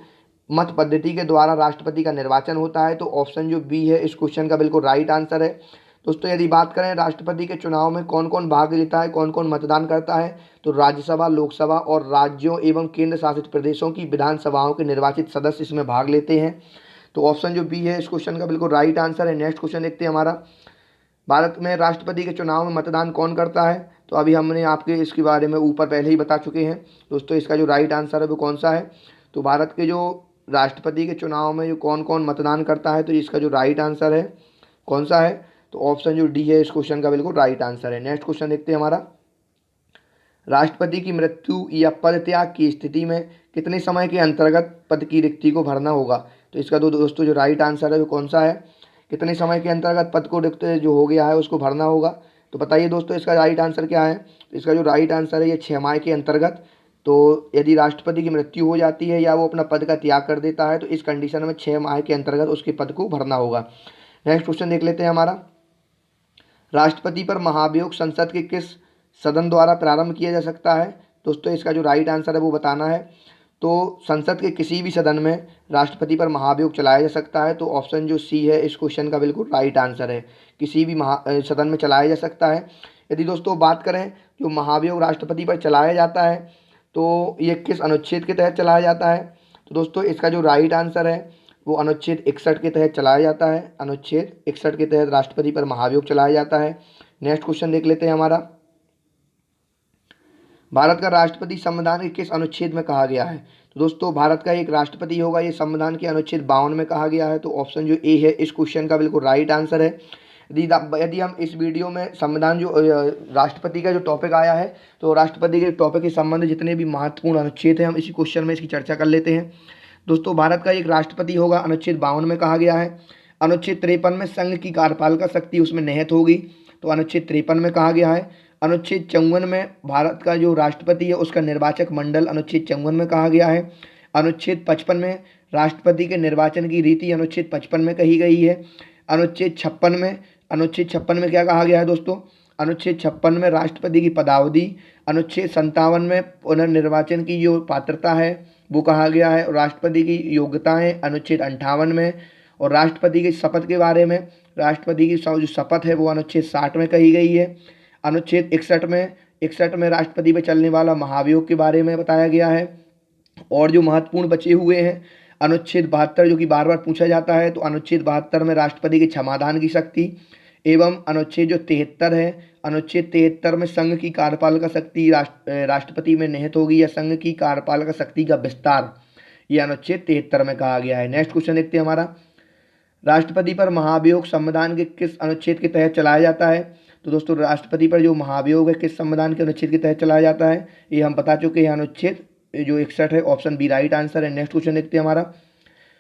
मत पद्धति के द्वारा राष्ट्रपति का निर्वाचन होता है। तो ऑप्शन जो बी है इस क्वेश्चन का बिल्कुल राइट आंसर है। दोस्तों यदि बात करें राष्ट्रपति के चुनाव में कौन कौन भाग लेता है, कौन कौन मतदान करता है, तो राज्यसभा, लोकसभा और राज्यों एवं केंद्र शासित प्रदेशों की विधानसभाओं के निर्वाचित सदस्य इसमें भाग लेते हैं। तो ऑप्शन जो बी है इस क्वेश्चन का बिल्कुल राइट आंसर है। नेक्स्ट क्वेश्चन देखते हैं हमारा, भारत में राष्ट्रपति के चुनाव में मतदान कौन करता है? तो अभी हमने आपके इसके बारे में ऊपर पहले ही बता चुके हैं। दोस्तों इसका जो राइट आंसर है वो कौन सा है? तो भारत के जो राष्ट्रपति के चुनाव में जो कौन कौन मतदान करता है, तो इसका जो राइट आंसर है कौन सा है? तो ऑप्शन जो डी है इस क्वेश्चन का बिल्कुल राइट आंसर है। नेक्स्ट क्वेश्चन देखते हैं हमारा, राष्ट्रपति की मृत्यु या पद त्याग की स्थिति में कितने समय के अंतर्गत पद की रिक्ति को भरना होगा? तो इसका दोस्तों जो राइट आंसर है वो कौन सा है? कितने समय के अंतर्गत पद को रिक्त जो हो गया है उसको भरना होगा? तो बताइए दोस्तों इसका राइट आंसर क्या है? तो इसका जो राइट आंसर है ये 6 माह के अंतर्गत। तो यदि राष्ट्रपति की मृत्यु हो जाती है या वो अपना पद का त्याग कर देता है तो इस कंडीशन में 6 माह के अंतर्गत उसके पद को भरना होगा। नेक्स्ट क्वेश्चन देख लेते हैं हमारा, राष्ट्रपति पर महाभियोग संसद के किस सदन द्वारा प्रारंभ किया जा सकता है? दोस्तों इसका जो राइट आंसर है वो बताना है। तो संसद के किसी भी सदन में राष्ट्रपति पर महाभियोग चलाया जा सकता है। तो ऑप्शन जो सी है इस क्वेश्चन का बिल्कुल राइट आंसर है, किसी भी सदन में चलाया जा सकता है। यदि दोस्तों बात करें जो महाभियोग राष्ट्रपति पर चलाया जाता है तो ये किस अनुच्छेद के तहत चलाया जाता है? तो दोस्तों इसका जो राइट आंसर है वो अनुच्छेद 61 के तहत चलाया जाता है। अनुच्छेद 61 के तहत राष्ट्रपति पर महाभियोग चलाया जाता है। नेक्स्ट क्वेश्चन देख लेते हैं हमारा, भारत का राष्ट्रपति संविधान के किस अनुच्छेद में कहा गया है? तो दोस्तों भारत का एक राष्ट्रपति होगा ये संविधान के अनुच्छेद 52 में कहा गया है। तो ऑप्शन जो ए है इस क्वेश्चन का बिल्कुल राइट आंसर है। यदि हम इस वीडियो में संविधान जो राष्ट्रपति का जो टॉपिक आया है तो राष्ट्रपति के टॉपिक के संबंध जितने भी महत्वपूर्ण अनुच्छेद हैं हम इसी क्वेश्चन में इसकी चर्चा कर लेते हैं। दोस्तों भारत का एक राष्ट्रपति होगा अनुच्छेद 52 में कहा गया है। अनुच्छेद 53 में संघ की कार्यपालिका शक्ति उसमें निहित होगी, तो अनुच्छेद 53 में कहा गया है। अनुच्छेद 54 में भारत का जो राष्ट्रपति है उसका निर्वाचक मंडल अनुच्छेद 54 में कहा गया है। अनुच्छेद 55 में राष्ट्रपति के निर्वाचन की रीति अनुच्छेद 55 में कही गई है। अनुच्छेद 56 में क्या कहा गया है दोस्तों? अनुच्छेद 56 में राष्ट्रपति की पदावधि, अनुच्छेद 57 में पुनर्निर्वाचन की जो पात्रता है वो कहा गया है। और राष्ट्रपति की योग्यताएं अनुच्छेद 58 में, और राष्ट्रपति की शपथ के बारे में, राष्ट्रपति की जो शपथ है वो अनुच्छेद 60 में कही गई है। अनुच्छेद 61 में राष्ट्रपति पर चलने वाला महाभियोग के बारे में बताया गया है। और जो महत्वपूर्ण बचे हुए हैं अनुच्छेद 72 जो कि बार बार पूछा जाता है, तो अनुच्छेद 72 में राष्ट्रपति के क्षमादान की शक्ति, एवं अनुच्छेद जो 73 है, अनुच्छेद 73 में संघ की कार्यपालिका शक्ति राष्ट्रपति में निहित होगी या संघ की कार्यपालिका शक्ति का विस्तार, ये अनुच्छेद 73 में कहा गया है। नेक्स्ट क्वेश्चन देखते हैं हमारा, राष्ट्रपति पर महाभियोग संविधान के किस अनुच्छेद के तहत चलाया जाता है? तो दोस्तों राष्ट्रपति पर जो महाभियोग है किस संविधान के अनुच्छेद के तहत चलाया जाता है ये हम बता चुके हैं, अनुच्छेद जो 61 है। ऑप्शन बी राइट आंसर है। नेक्स्ट क्वेश्चन देखते हैं हमारा,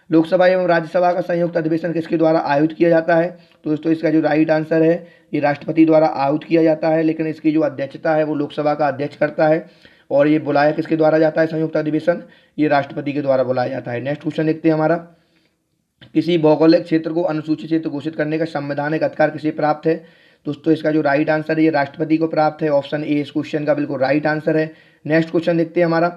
लोकसभा एवं राज्यसभा का संयुक्त अधिवेशन किसके द्वारा आयोजित किया जाता है? तो दोस्तों इसका जो राइट आंसर है ये राष्ट्रपति द्वारा आयोजित किया जाता है, लेकिन इसकी जो अध्यक्षता है वो लोकसभा का अध्यक्ष करता है। और ये बुलाया किसके द्वारा जाता है संयुक्त अधिवेशन? ये राष्ट्रपति के द्वारा बुलाया जाता है। नेक्स्ट क्वेश्चन देखते हैं हमारा, किसी भौगोलिक क्षेत्र को अनुसूचित क्षेत्र घोषित करने का संवैधानिक अधिकार किसे प्राप्त है? दोस्तों इसका जो राइट आंसर है ये राष्ट्रपति को प्राप्त है। ऑप्शन ए इस क्वेश्चन का बिल्कुल राइट आंसर है। नेक्स्ट क्वेश्चन देखते हैं हमारा,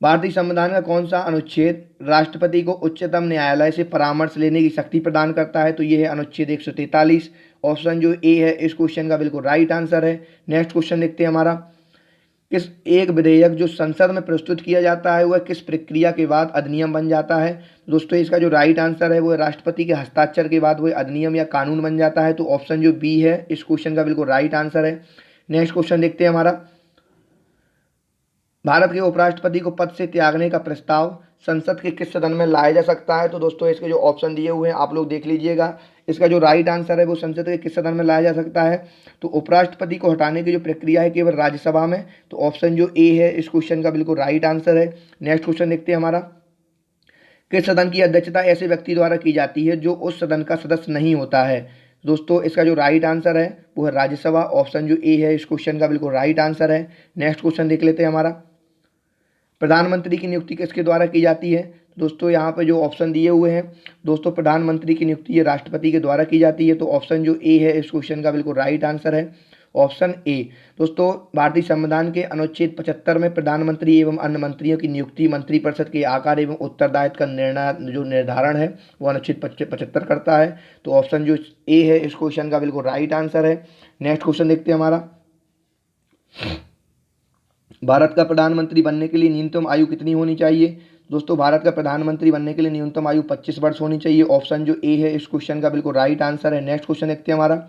भारतीय संविधान का कौन सा अनुच्छेद राष्ट्रपति को उच्चतम न्यायालय से परामर्श लेने की शक्ति प्रदान करता है? तो ये है अनुच्छेद 143। ऑप्शन जो ए है इस क्वेश्चन का बिल्कुल राइट आंसर है। नेक्स्ट क्वेश्चन देखते हैं हमारा, किस एक विधेयक जो संसद में प्रस्तुत किया जाता है वह किस प्रक्रिया के बाद अधिनियम बन जाता है? दोस्तों इसका जो राइट आंसर है वो राष्ट्रपति के हस्ताक्षर के बाद वह अधिनियम या कानून बन जाता है। तो ऑप्शन जो बी है इस क्वेश्चन का बिल्कुल राइट आंसर है। नेक्स्ट क्वेश्चन देखते हैं हमारा, भारत के उपराष्ट्रपति को पद से त्यागने का प्रस्ताव संसद के किस सदन में लाया जा सकता है? तो दोस्तों इसके जो ऑप्शन दिए हुए हैं आप लोग देख लीजिएगा। इसका जो राइट आंसर है वो संसद के किस सदन में लाया जा सकता है? तो उपराष्ट्रपति को हटाने की जो प्रक्रिया है केवल राज्यसभा में। तो ऑप्शन जो ए है इस क्वेश्चन का बिल्कुल राइट आंसर है। नेक्स्ट क्वेश्चन देखते हैं हमारा, किस सदन की अध्यक्षता ऐसे व्यक्ति द्वारा की जाती है जो उस सदन का सदस्य नहीं होता है? दोस्तों इसका जो राइट आंसर है वो है राज्यसभा। ऑप्शन जो ए है इस क्वेश्चन का बिल्कुल राइट आंसर है। नेक्स्ट क्वेश्चन देख लेते हैं हमारा, प्रधानमंत्री की नियुक्ति किसके द्वारा की जाती है? दोस्तों यहाँ पे जो ऑप्शन दिए हुए हैं दोस्तों, प्रधानमंत्री की नियुक्ति ये राष्ट्रपति के द्वारा की जाती है। तो ऑप्शन जो ए है इस क्वेश्चन का बिल्कुल राइट आंसर है, ऑप्शन ए। दोस्तों भारतीय संविधान के अनुच्छेद 75 में प्रधानमंत्री एवं अन्य मंत्रियों की नियुक्ति मंत्रिपरिषद के आकार एवं उत्तरदायित्व का निर्णय जो निर्धारण है वो अनुच्छेद 75 करता है। तो ऑप्शन जो ए है इस क्वेश्चन का बिल्कुल राइट आंसर है। नेक्स्ट क्वेश्चन देखते हैं हमारा, भारत का प्रधानमंत्री बनने के लिए न्यूनतम आयु कितनी होनी चाहिए? दोस्तों भारत का प्रधानमंत्री बनने के लिए न्यूनतम आयु 25 वर्ष होनी चाहिए। ऑप्शन जो ए है इस क्वेश्चन का बिल्कुल राइट आंसर है। नेक्स्ट क्वेश्चन देखते हैं हमारा,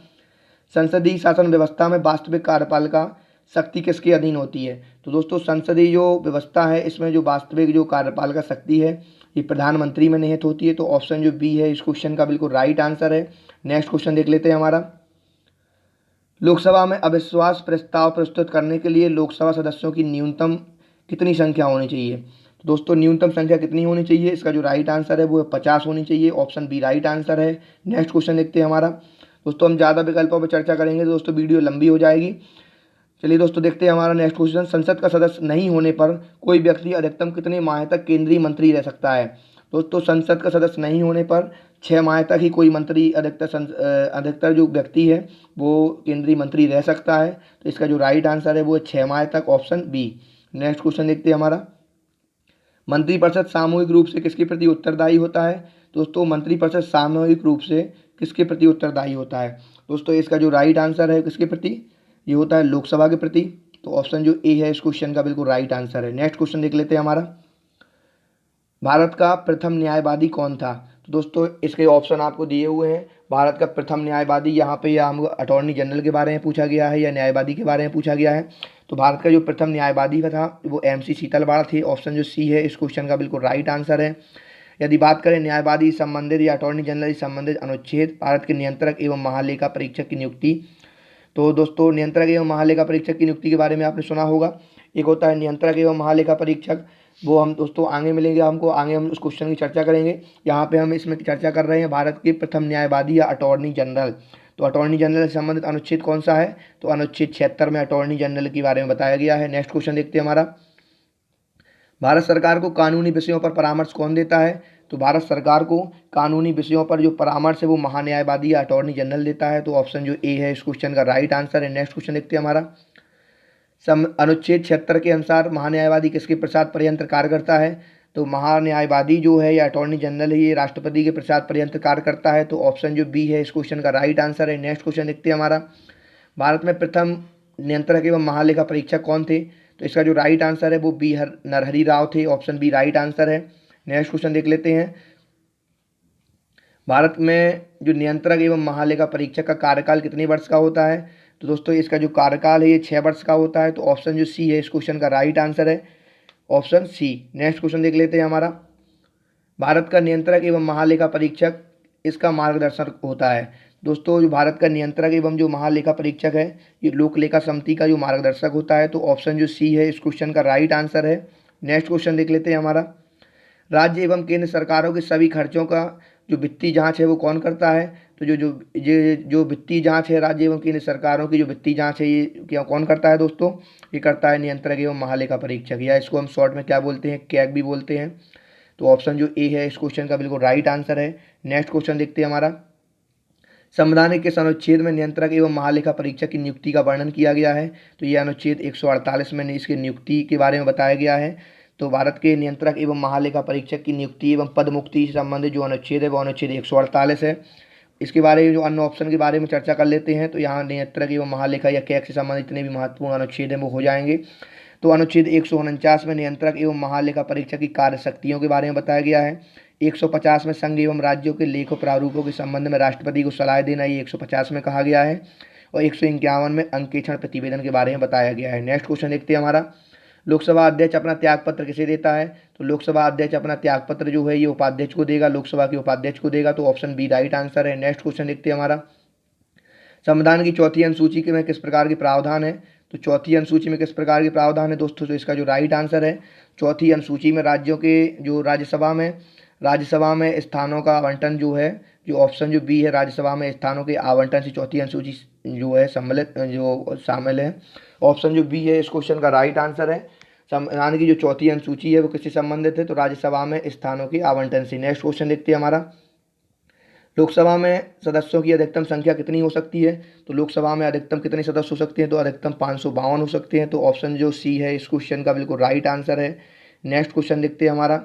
संसदीय शासन व्यवस्था में वास्तविक कार्यपालिका शक्ति किसके अधीन होती है? तो दोस्तों संसदीय जो व्यवस्था है इसमें जो वास्तविक जो कार्यपालिका शक्ति है ये प्रधानमंत्री में निहित होती है। तो ऑप्शन जो बी है इस क्वेश्चन का बिल्कुल राइट आंसर है। नेक्स्ट क्वेश्चन देख लेते हैं हमारा, लोकसभा में अविश्वास प्रस्ताव प्रस्तुत करने के लिए लोकसभा सदस्यों की न्यूनतम कितनी संख्या होनी चाहिए? तो दोस्तों न्यूनतम संख्या कितनी होनी चाहिए? इसका जो राइट आंसर है वो 50 होनी चाहिए। ऑप्शन बी राइट आंसर है। नेक्स्ट क्वेश्चन देखते हैं हमारा, दोस्तों हम ज़्यादा विकल्पों पर चर्चा करेंगे तो दोस्तों वीडियो लंबी हो जाएगी। चलिए दोस्तों देखते हैं हमारा नेक्स्ट क्वेश्चन, संसद का सदस्य नहीं होने पर कोई व्यक्ति अधिकतम कितने माह तक केंद्रीय मंत्री रह सकता है? दोस्तों संसद का सदस्य नहीं होने पर 6 माह तक ही कोई मंत्री अधिकतर जो व्यक्ति है वो केंद्रीय मंत्री रह सकता है। तो इसका जो राइट आंसर है वो है 6 माह तक, ऑप्शन बी। नेक्स्ट क्वेश्चन देखते हैं हमारा, मंत्रिपरिषद सामूहिक रूप से किसके प्रति उत्तरदायी होता है? दोस्तों मंत्रिपरिषद सामूहिक रूप से किसके प्रति उत्तरदायी होता है? दोस्तों इसका जो राइट आंसर है किसके प्रति, ये होता है लोकसभा के प्रति। तो ऑप्शन जो ए है इस क्वेश्चन का बिल्कुल राइट आंसर है। नेक्स्ट क्वेश्चन देख लेते हैं हमारा, भारत का प्रथम न्यायवादी कौन था? तो दोस्तों इसके ऑप्शन आपको दिए हुए हैं। भारत का प्रथम न्यायवादी यहाँ पे या हमको अटॉर्नी जनरल के बारे में पूछा गया है या न्यायवादी के बारे में पूछा गया है। तो भारत का जो प्रथम न्यायवादी का था वो MC शीतलवाड़ थे। ऑप्शन जो सी है इस क्वेश्चन का बिल्कुल राइट आंसर है। यदि बात करें न्यायवादी संबंधित या अटॉर्नी जनरल से संबंधित अनुच्छेद, भारत के नियंत्रक एवं महालेखा परीक्षक की नियुक्ति। तो दोस्तों नियंत्रक एवं महालेखा परीक्षक की नियुक्ति के बारे में आपने सुना होगा। एक होता है नियंत्रक एवं महालेखा परीक्षक, वो हम दोस्तों आगे मिलेंगे, हमको आगे हम उस क्वेश्चन की चर्चा करेंगे। यहाँ पे हम इसमें चर्चा कर रहे हैं भारत के प्रथम न्यायवादी या अटॉर्नी जनरल। तो अटॉर्नी जनरल से संबंधित अनुच्छेद कौन सा है? तो अनुच्छेद 76 में अटॉर्नी जनरल के बारे में बताया गया है। नेक्स्ट क्वेश्चन देखते हैं हमारा, भारत सरकार को कानूनी विषयों पर परामर्श कौन देता है? तो भारत सरकार को कानूनी विषयों पर जो परामर्श है वो महान्यायवादी या अटॉर्नी जनरल देता है। तो ऑप्शन जो ए है इस क्वेश्चन का राइट आंसर है। नेक्स्ट क्वेश्चन देखते हैं हमारा, अनुच्छेद 76 के अनुसार महान्यायवादी किसके प्रसाद पर्यंत कार्य करता है? तो महान्यायवादी जो है या अटॉर्नी जनरल है ये राष्ट्रपति के प्रसाद पर्यंत कार्य करता है। तो ऑप्शन जो बी है इस क्वेश्चन का राइट आंसर है। नेक्स्ट क्वेश्चन देखते हैं हमारा, भारत में प्रथम नियंत्रक एवं महालेखा परीक्षक कौन थे? तो इसका जो राइट आंसर है वो बी नरहरि राव थे। ऑप्शन बी राइट आंसर है। नेक्स्ट क्वेश्चन देख लेते हैं, भारत में जो नियंत्रक एवं महालेखा परीक्षक का कार्यकाल कितने वर्ष का होता है? तो दोस्तों इसका जो कार्यकाल है ये 6 वर्ष का होता है। तो ऑप्शन जो सी है इस क्वेश्चन का राइट आंसर है, ऑप्शन सी। नेक्स्ट क्वेश्चन देख लेते हैं हमारा, भारत का नियंत्रक एवं महालेखा परीक्षक इसका मार्गदर्शन होता है। दोस्तों जो भारत का नियंत्रक एवं जो महालेखा परीक्षक है ये लोक लेखा समिति का जो मार्गदर्शक होता है। तो ऑप्शन जो सी है इस क्वेश्चन का राइट आंसर है। नेक्स्ट क्वेश्चन देख लेते हैं हमारा, राज्य एवं केंद्र सरकारों के सभी खर्चों का जो वित्तीय जांच है वो कौन करता है? तो जो वित्तीय जांच है राज्य एवं केंद्र सरकारों की जो वित्तीय जांच है ये क्या कौन करता है दोस्तों? ये करता है नियंत्रक एवं महालेखा परीक्षक, या इसको हम शॉर्ट में क्या बोलते हैं, कैग भी बोलते हैं। तो ऑप्शन जो ए है इस क्वेश्चन का बिल्कुल राइट आंसर है। नेक्स्ट क्वेश्चन देखते हैं हमारा, संविधान के किस अनुच्छेद में नियंत्रक एवं महालेखा परीक्षक की नियुक्ति का वर्णन किया गया है? तो ये अनुच्छेद 148 में इसकी नियुक्ति के बारे में बताया गया है। तो भारत के नियंत्रक एवं महालेखा परीक्षक की नियुक्ति एवं पद मुक्ति से संबंधित जो अनुच्छेद है वो अनुच्छेद 148 है। इसके बारे में जो अन्य ऑप्शन के बारे में चर्चा कर लेते हैं। तो यहाँ नियंत्रक एवं महालेखा या कैग से संबंधित जितने भी महत्वपूर्ण अनुच्छेद हैं वो हो जाएंगे। तो अनुच्छेद 149 में नियंत्रक एवं महालेखा परीक्षक की कार्य शक्तियों के बारे में बताया गया है। 150 में संघ एवं राज्यों के लेखों प्रारूपों के संबंध में राष्ट्रपति को सलाह देना, ये 150 में कहा गया है। और 151 में अंकेक्षण प्रतिवेदन के बारे में बताया गया है। नेक्स्ट क्वेश्चन देखते हैं हमारा, लोकसभा अध्यक्ष अपना त्यागपत्र किसे देता है? तो लोकसभा अध्यक्ष अपना त्यागपत्र जो है ये उपाध्यक्ष को देगा, लोकसभा के उपाध्यक्ष को देगा। तो ऑप्शन बी राइट आंसर है। नेक्स्ट क्वेश्चन देखते हैं हमारा, संविधान की चौथी अनुसूची में किस प्रकार के प्रावधान है? तो चौथी अनुसूची में किस प्रकार के प्रावधान है दोस्तों? तो इसका जो राइट आंसर है, चौथी अनुसूची में राज्यों के जो राज्यसभा में स्थानों का आवंटन जो है, जो ऑप्शन जो बी है, राज्यसभा में स्थानों के आवंटन से चौथी अनुसूची जो है शामिल है। ऑप्शन जो बी है इस क्वेश्चन का राइट आंसर है। संविधान की जो चौथी अनुसूची है वो किससे संबंधित है? तो राज्यसभा में स्थानों के आवंटन से। नेक्स्ट क्वेश्चन देखते हैं हमारा, लोकसभा में सदस्यों की अधिकतम संख्या कितनी हो सकती है? तो लोकसभा में अधिकतम कितने सदस्य हो सकते हैं? तो अधिकतम 552 हो सकते हैं। तो ऑप्शन जो सी है इस क्वेश्चन का बिल्कुल राइट आंसर है। नेक्स्ट क्वेश्चन देखते हैं हमारा,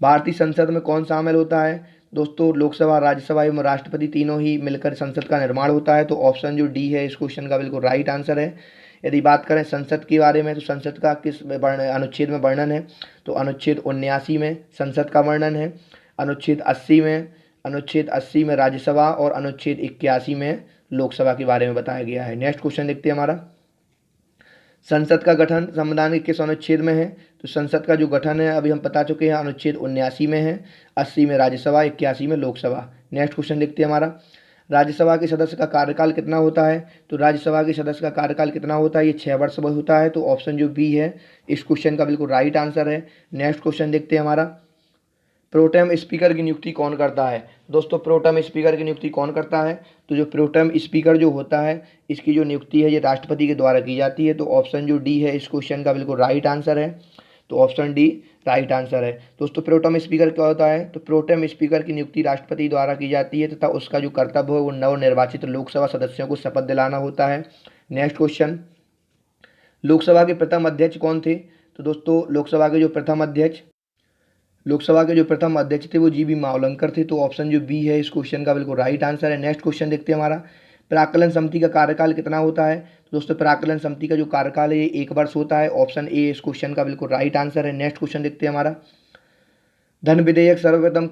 भारतीय संसद में कौन शामिल होता है? दोस्तों लोकसभा, राज्यसभा एवं राष्ट्रपति तीनों ही मिलकर संसद का निर्माण होता है। तो ऑप्शन जो डी है इस क्वेश्चन का बिल्कुल राइट आंसर है। यदि बात करें संसद के बारे में, तो संसद का किस अनुच्छेद में वर्णन है? तो अनुच्छेद 79 में संसद का वर्णन है, अनुच्छेद 80 में राज्यसभा और अनुच्छेद 81 में लोकसभा के बारे में बताया गया है। नेक्स्ट क्वेश्चन देखते हैं हमारा, संसद का गठन संविधान के किस अनुच्छेद में है? तो संसद का जो गठन है अभी हम बता चुके हैं, अनुच्छेद 79 में है, 80 में राज्यसभा, 81 में लोकसभा। नेक्स्ट क्वेश्चन देखते हैं हमारा, राज्यसभा के सदस्य का कार्यकाल कितना होता है? तो राज्यसभा के सदस्य का कार्यकाल कितना होता है? ये 6 वर्ष होता है। तो ऑप्शन जो बी है इस क्वेश्चन का बिल्कुल राइट आंसर है। नेक्स्ट क्वेश्चन देखते हैं हमारा, प्रोटेम स्पीकर की नियुक्ति कौन करता है? दोस्तों प्रोटेम स्पीकर की नियुक्ति कौन करता है? तो जो प्रोटेम स्पीकर जो होता है इसकी जो नियुक्ति है ये राष्ट्रपति के द्वारा की जाती है। तो ऑप्शन जो डी है इस क्वेश्चन का बिल्कुल राइट आंसर है। तो ऑप्शन डी राइट आंसर है। दोस्तों प्रोटेम स्पीकर क्या होता है? तो प्रोटेम स्पीकर की नियुक्ति राष्ट्रपति द्वारा की जाती है तथा उसका जो कर्तव्य है वो नवनिर्वाचित लोकसभा सदस्यों को शपथ दिलाना होता है। नेक्स्ट क्वेश्चन, लोकसभा के प्रथम अध्यक्ष कौन थे? तो दोस्तों लोकसभा के जो प्रथम अध्यक्ष थे वो जी बी मावलंकर थे। तो ऑप्शन जो बी है इस क्वेश्चन का बिल्कुल राइट आंसर है। नेक्स्ट क्वेश्चन देखते हैं हमारा, प्राक्कलन समिति का कार्यकाल कितना होता है? तो दोस्तों प्राक्कलन समिति का जो कार्यकाल है ये 1 वर्ष होता है। ऑप्शन ए इस क्वेश्चन का बिल्कुल राइट आंसर है। नेक्स्ट क्वेश्चन देखते हैं हमारा, धन विधेयक सर्वप्रथम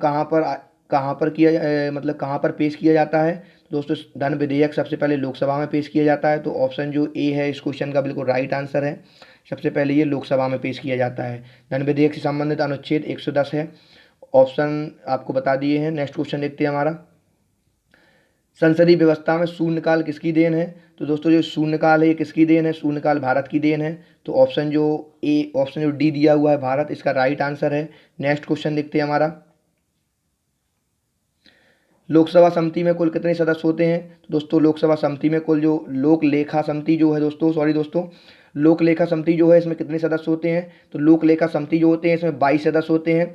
कहाँ पर पेश किया जाता है? दोस्तों धन विधेयक सबसे पहले लोकसभा में पेश किया जाता है। तो ऑप्शन जो ए है इस क्वेश्चन का बिल्कुल राइट आंसर है। सबसे पहले ये लोकसभा में पेश किया जाता है। धन विधेयक से संबंधित अनुच्छेद 110 है। ऑप्शन आपको बता दिए हैं। नेक्स्ट क्वेश्चन देखते हैं हमारा, संसदीय व्यवस्था में शून्यकाल किसकी देन है? तो दोस्तों जो शून्यकाल है ये किसकी देन है? शून्यकाल भारत की देन है। तो ऑप्शन जो डी दिया हुआ है भारत, इसका राइट आंसर है। नेक्स्ट क्वेश्चन देखते हैं हमारा, लोकसभा समिति में कुल कितने सदस्य होते हैं? तो दोस्तों लोकसभा समिति में कुल जो लोक लेखा समिति जो है लोक लेखा समिति जो है इसमें कितने सदस्य होते हैं? तो लोक लेखा समिति जो होते हैं इसमें 22 सदस्य होते हैं।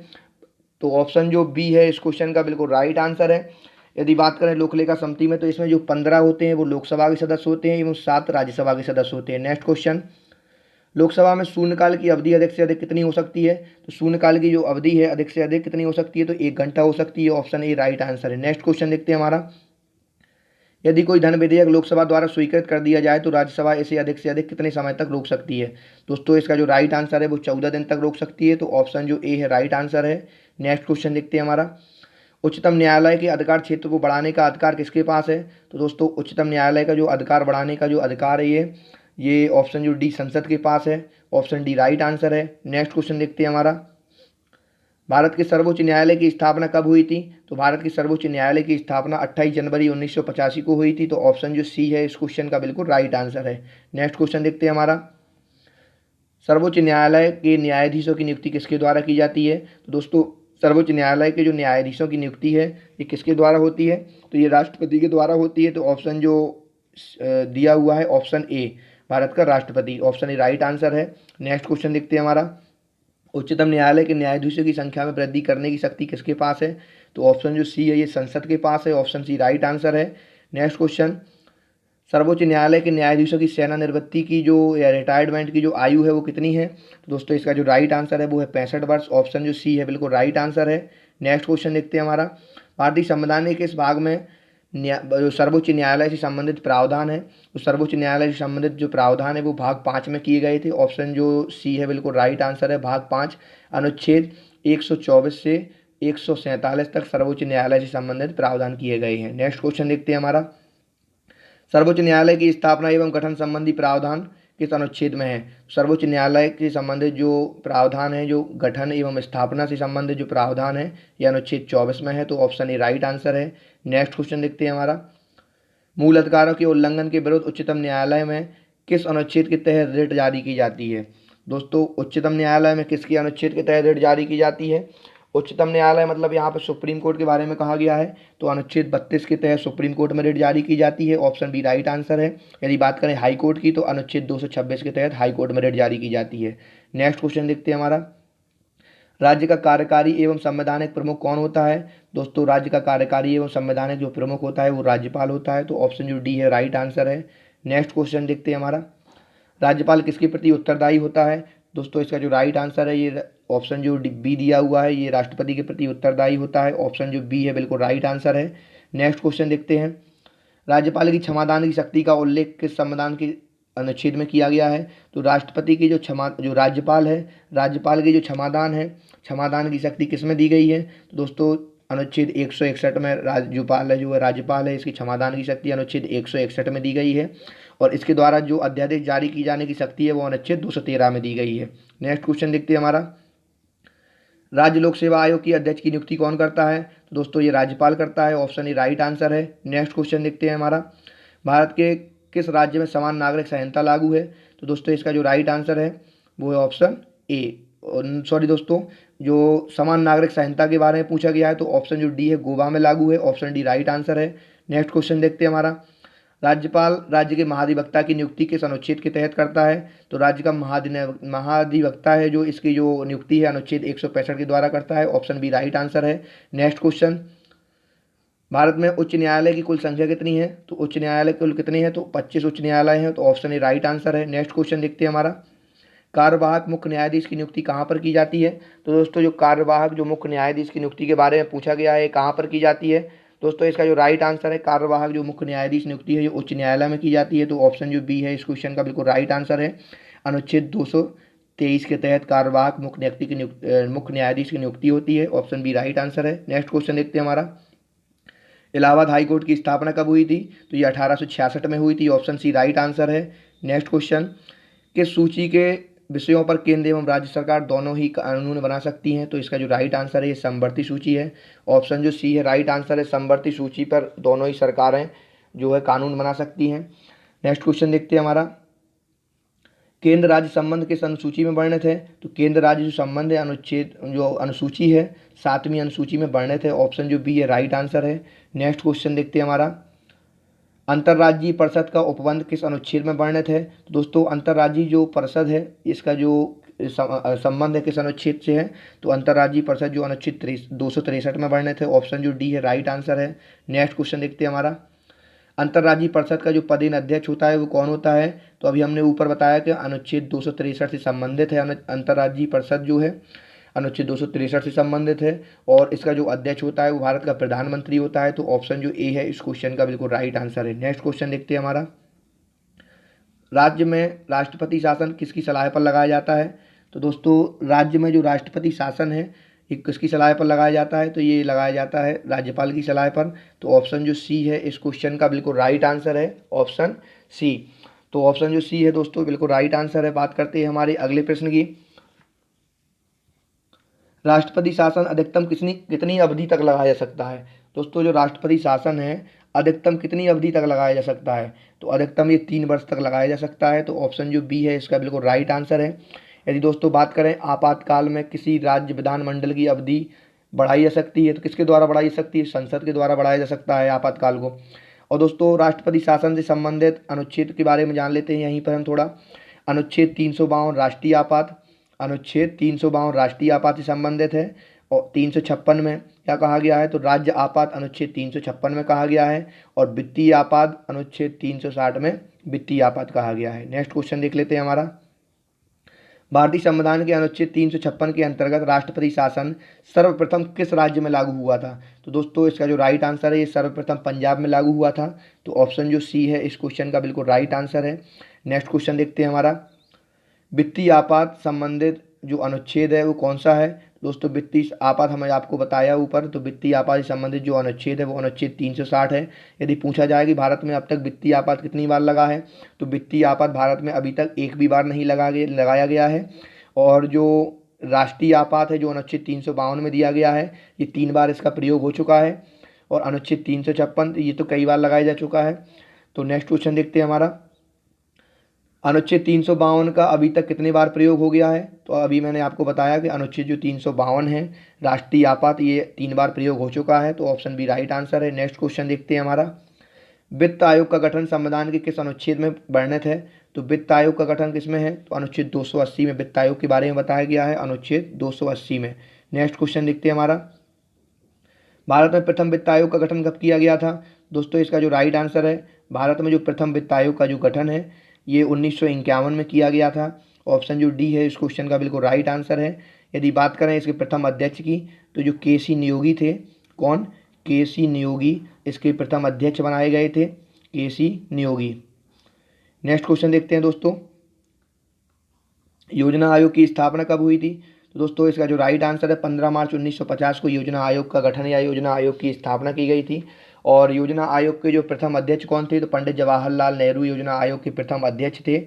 तो ऑप्शन जो बी है इस क्वेश्चन का बिल्कुल राइट आंसर है। यदि बात करें लोक लेखा समिति में, तो इसमें जो 15 होते हैं वो लोकसभा के सदस्य होते हैं एवं 7 राज्यसभा के सदस्य होते हैं। नेक्स्ट क्वेश्चन, लोकसभा में शून्यकाल की अवधि अधिक से अधिक कितनी हो सकती है? तो शून्यकाल की जो अवधि है अधिक से अधिक कितनी हो सकती है? तो 1 घंटा हो सकती है। ऑप्शन ए राइट आंसर है। नेक्स्ट क्वेश्चन देखते हैं हमारा, यदि कोई धन विधेयक लोकसभा द्वारा स्वीकृत कर दिया जाए तो राज्यसभा इसे अधिक से अधिक कितने समय तक रोक सकती है? दोस्तों इसका जो राइट आंसर है वो 14 दिन तक रोक सकती है। तो ऑप्शन जो ए है राइट आंसर है। नेक्स्ट क्वेश्चन देखते हैं हमारा, उच्चतम न्यायालय के अधिकार क्षेत्र को बढ़ाने का अधिकार किसके पास है? तो दोस्तों उच्चतम न्यायालय का जो अधिकार बढ़ाने का जो अधिकार है ये ऑप्शन जो डी संसद के पास है। ऑप्शन डी राइट आंसर है। नेक्स्ट क्वेश्चन देखते हैं हमारा, भारत के सर्वोच्च न्यायालय की स्थापना कब हुई थी? तो भारत के सर्वोच्च न्यायालय की स्थापना 28 जनवरी 1985 को हुई थी। तो ऑप्शन जो सी है इस क्वेश्चन का बिल्कुल राइट आंसर है। नेक्स्ट क्वेश्चन देखते हैं हमारा, सर्वोच्च न्यायालय के न्यायाधीशों की नियुक्ति किसके द्वारा की जाती है? तो दोस्तों सर्वोच्च न्यायालय के जो न्यायाधीशों की नियुक्ति है ये किसके द्वारा होती है? तो ये राष्ट्रपति के द्वारा होती है। तो ऑप्शन जो दिया हुआ है ऑप्शन ए, भारत का राष्ट्रपति, ऑप्शन ए राइट आंसर है। नेक्स्ट क्वेश्चन देखते हैं हमारा, उच्चतम न्यायालय के न्यायाधीशों की संख्या में वृद्धि करने की शक्ति किसके पास है? तो ऑप्शन जो सी है ये संसद के पास है। ऑप्शन सी राइट आंसर है। नेक्स्ट क्वेश्चन, सर्वोच्च न्यायालय के न्यायाधीशों की सेवानिवृत्ति की जो या रिटायरमेंट की जो आयु है वो कितनी है? तो दोस्तों इसका जो राइट आंसर है वो है 65 वर्ष। ऑप्शन जो सी है बिल्कुल राइट आंसर है। नेक्स्ट क्वेश्चन देखते हैं हमारा, भारतीय संविधान के इस भाग में जो सर्वोच्च न्यायालय से संबंधित प्रावधान है, तो सर्वोच्च न्यायालय से संबंधित जो प्रावधान है वो भाग 5 में किए गए थे। ऑप्शन जो सी है बिल्कुल राइट आंसर है, भाग 5 अनुच्छेद 124 से 147 तक सर्वोच्च न्यायालय से संबंधित प्रावधान किए गए हैं। नेक्स्ट क्वेश्चन देखते हैं हमारा, सर्वोच्च न्यायालय की स्थापना एवं गठन संबंधी प्रावधान किस अनुच्छेद में है? सर्वोच्च न्यायालय से संबंधित जो प्रावधान है, जो गठन एवं स्थापना से संबंधित जो प्रावधान है, यह अनुच्छेद 24 में है। तो ऑप्शन ए राइट आंसर है। नेक्स्ट क्वेश्चन देखते हैं हमारा, मूल अधिकारों के उल्लंघन के विरुद्ध उच्चतम न्यायालय में किस अनुच्छेद के तहत रिट जारी की जाती है? दोस्तों उच्चतम न्यायालय में किसके अनुच्छेद के तहत रिट जारी की जाती है? उच्चतम न्यायालय मतलब यहाँ पर सुप्रीम कोर्ट के बारे में कहा गया है, तो अनुच्छेद 32 के तहत सुप्रीम कोर्ट में रिट जारी की जाती है। ऑप्शन बी राइट आंसर है। यदि बात करें हाई कोर्ट की, तो अनुच्छेद 226 के तहत हाई कोर्ट में रिट जारी की जाती है। नेक्स्ट क्वेश्चन देखते हैं हमारा, राज्य का कार्यकारी एवं संवैधानिक प्रमुख कौन होता है? दोस्तों राज्य का कार्यकारी एवं संवैधानिक जो प्रमुख होता है वो राज्यपाल होता है। तो ऑप्शन जो डी है राइट आंसर है। नेक्स्ट क्वेश्चन देखते हैं हमारा, राज्यपाल किसके प्रति उत्तरदायी होता है? दोस्तों इसका जो राइट आंसर है, ये ऑप्शन जो बी दिया हुआ है, ये राष्ट्रपति के प्रति उत्तरदायी होता है। ऑप्शन जो बी है बिल्कुल राइट आंसर है। नेक्स्ट क्वेश्चन देखते हैं, राज्यपाल की क्षमादान की शक्ति का उल्लेख किस संविधान के अनुच्छेद में किया गया है? तो राष्ट्रपति की जो राज्यपाल है, राज्यपाल की जो क्षमादान है, क्षमादान की शक्ति किस में दी गई है? तो दोस्तों अनुच्छेद 161 में राज्यपाल है, जो राज्यपाल है, इसकी क्षमादान की शक्ति अनुच्छेद 161 में दी गई है। और इसके द्वारा जो अध्यादेश जारी की जाने की शक्ति है वो अनुच्छेद 213 में दी गई है। नेक्स्ट क्वेश्चन देखते हैं हमारा, राज्य लोक सेवा आयोग की अध्यक्ष की नियुक्ति कौन करता है? तो दोस्तों ये राज्यपाल करता है। ऑप्शन ए राइट आंसर है। नेक्स्ट क्वेश्चन देखते हैं हमारा, भारत के किस राज्य में समान नागरिक संहिता लागू है? तो दोस्तों इसका जो राइट आंसर है वो है ऑप्शन ए। सॉरी दोस्तों, जो समान नागरिक संहिता के बारे में पूछा गया है, तो ऑप्शन जो डी है गोवा में लागू है। ऑप्शन डी राइट आंसर है। नेक्स्ट क्वेश्चन देखते हैं हमारा, राज्यपाल राज्य के महाधिवक्ता की नियुक्ति किस अनुच्छेद के तहत करता है? तो राज्य का महाधिवक्ता है जो इसकी जो नियुक्ति है अनुच्छेद 165 के द्वारा करता है। ऑप्शन बी राइट आंसर है। नेक्स्ट क्वेश्चन, भारत में उच्च न्यायालय की कुल संख्या कितनी है? तो उच्च न्यायालय कुल कितने हैं? तो 25 उच्च न्यायालय हैं। तो ऑप्शन ए राइट आंसर है। नेक्स्ट क्वेश्चन देखते हैं हमारा, कार्यवाहक मुख्य न्यायाधीश की नियुक्ति कहाँ पर की जाती है? तो दोस्तों जो कार्यवाहक जो मुख्य न्यायाधीश की नियुक्ति के बारे में पूछा गया है, कहाँ पर की जाती है? दोस्तों इसका जो राइट आंसर है, कार्यवाहक जो मुख्य न्यायाधीश नियुक्ति है, जो उच्च न्यायालय में की जाती है। तो ऑप्शन जो बी है इस क्वेश्चन का बिल्कुल राइट आंसर है। अनुच्छेद 223 के तहत कार्यवाहक मुख्य न्यायाधीश की नियुक्ति होती है। ऑप्शन बी राइट आंसर है। नेक्स्ट क्वेश्चन देखते हैं हमारा, इलाहाबाद हाई कोर्ट की स्थापना कब हुई थी? तो ये 1866 में हुई थी। ऑप्शन सी राइट आंसर है। नेक्स्ट क्वेश्चन, किस सूची के विषयों पर केंद्र एवं राज्य सरकार दोनों ही कानून बना सकती हैं? तो इसका जो राइट आंसर है ये समवर्ती सूची है। ऑप्शन जो सी है राइट आंसर है, समवर्ती सूची पर दोनों ही सरकारें जो है कानून बना सकती हैं। नेक्स्ट क्वेश्चन देखते हैं हमारा, केंद्र राज्य संबंध किस अनुसूची में वर्णित है? तो केंद्र राज्य जो संबंध है अनुच्छेद जो अनुसूची है 7वीं अनुसूची में वर्णित है। ऑप्शन जो बी है राइट आंसर है। नेक्स्ट क्वेश्चन देखते हैं हमारा, अंतर्राज्यीय परिषद का उपबंध किस अनुच्छेद में वर्णित है? तो दोस्तों अंतर्राज्यीय जो परिषद है इसका जो संबंध है किस अनुच्छेद से है? तो अंतर्राज्यीय परिषद जो अनुच्छेद 263 में वर्णित है। ऑप्शन जो डी है राइट आंसर है। नेक्स्ट क्वेश्चन देखते हैं हमारा, अंतर्राज्यीय परिषद का जो पदेन अध्यक्ष होता है वो कौन होता है? तो अभी हमने ऊपर बताया कि अनुच्छेद 263 से संबंधित है। अंतर्राज्यीय परिषद जो है अनुच्छेद 263 से संबंधित है और इसका जो अध्यक्ष होता है वो भारत का प्रधानमंत्री होता है। तो ऑप्शन जो ए है इस क्वेश्चन का बिल्कुल राइट आंसर है। नेक्स्ट क्वेश्चन देखते हैं हमारा, राज्य में राष्ट्रपति शासन किसकी सलाह पर लगाया जाता है? तो दोस्तों राज्य में जो राष्ट्रपति शासन है ये किसकी सलाह पर लगाया जाता है? तो ये लगाया जाता है राज्यपाल की सलाह पर। तो ऑप्शन जो सी है इस क्वेश्चन का बिल्कुल राइट आंसर है, ऑप्शन सी। तो ऑप्शन जो सी है दोस्तों बिल्कुल राइट आंसर है। बात करते हैं हमारे अगले प्रश्न की, राष्ट्रपति शासन अधिकतम कितनी अवधि तक लगाया जा सकता है? दोस्तों जो राष्ट्रपति शासन है अधिकतम कितनी अवधि तक लगाया जा सकता है? तो अधिकतम ये 3 वर्ष तक लगाया जा सकता है। तो ऑप्शन जो बी है इसका बिल्कुल राइट आंसर है। यदि दोस्तों बात करें आपातकाल में किसी राज्य विधानमंडल की अवधि बढ़ाई जा सकती है, तो किसके द्वारा बढ़ाई जा सकती है? संसद के द्वारा बढ़ाया जा सकता है आपातकाल को। और दोस्तों राष्ट्रपति शासन से संबंधित अनुच्छेद के बारे में जान लेते हैं यहीं पर हम थोड़ा। अनुच्छेद 352 राष्ट्रीय आपात, अनुच्छेद 352 राष्ट्रीय आपात से संबंधित है। और 356 में क्या कहा गया है, तो राज्य आपात अनुच्छेद 356 में कहा गया है, और वित्तीय आपात अनुच्छेद 360 में वित्तीय आपात कहा गया है। नेक्स्ट क्वेश्चन देख लेते हैं हमारा। भारतीय संविधान के अनुच्छेद 356 के अंतर्गत राष्ट्रपति शासन सर्वप्रथम किस राज्य में लागू हुआ था? तो दोस्तों इसका जो राइट आंसर है, ये सर्वप्रथम पंजाब में लागू हुआ था। तो ऑप्शन जो सी है इस क्वेश्चन का बिल्कुल राइट आंसर है। नेक्स्ट क्वेश्चन देखते हैं हमारा। वित्तीय आपात संबंधित जो अनुच्छेद है वो कौन सा है? दोस्तों वित्तीय आपात हमें आपको बताया ऊपर, तो वित्तीय आपात से संबंधित जो अनुच्छेद है वो अनुच्छेद 360 है। यदि पूछा जाए कि भारत में अब तक वित्तीय आपात कितनी बार लगा है, तो वित्तीय आपात भारत में अभी तक एक भी बार नहीं लगाया गया है। और जो राष्ट्रीय आपात है जो अनुच्छेद 352 में दिया गया है, ये 3 बार इसका प्रयोग हो चुका है। और अनुच्छेद 356 ये तो कई बार लगाया जा चुका है। तो नेक्स्ट क्वेश्चन देखते हैं हमारा। अनुच्छेद 352 का अभी तक कितनी बार प्रयोग हो गया है? तो अभी मैंने आपको बताया कि अनुच्छेद जो 352 है राष्ट्रीय आपात, ये 3 बार प्रयोग हो चुका है। तो ऑप्शन बी राइट आंसर है। नेक्स्ट क्वेश्चन देखते हैं हमारा। वित्त आयोग का गठन संविधान के किस अनुच्छेद में वर्णित है? तो वित्त आयोग का गठन किस में है? तो अनुच्छेद 280 में वित्त आयोग के बारे में बताया गया है, अनुच्छेद 280 में। नेक्स्ट क्वेश्चन देखते हैं हमारा। भारत में प्रथम वित्त आयोग का गठन कब किया गया था? दोस्तों इसका जो राइट आंसर है, भारत में जो प्रथम वित्त आयोग का जो गठन है ये 1951 में किया गया था। ऑप्शन जो डी है इस क्वेश्चन का बिल्कुल राइट आंसर है। यदि बात करें इसके प्रथम अध्यक्ष की, तो जो के.सी. नियोगी थे, कौन? के.सी. नियोगी इसके प्रथम अध्यक्ष बनाए गए थे, के.सी. नियोगी। नेक्स्ट क्वेश्चन देखते हैं दोस्तों। योजना आयोग की स्थापना कब हुई थी? तो दोस्तों इसका जो राइट आंसर है 15 मार्च 1950 को योजना आयोग का गठन या योजना आयोग की स्थापना की गई थी। और योजना आयोग के जो प्रथम अध्यक्ष कौन थे? तो पंडित जवाहरलाल नेहरू योजना आयोग के प्रथम अध्यक्ष थे।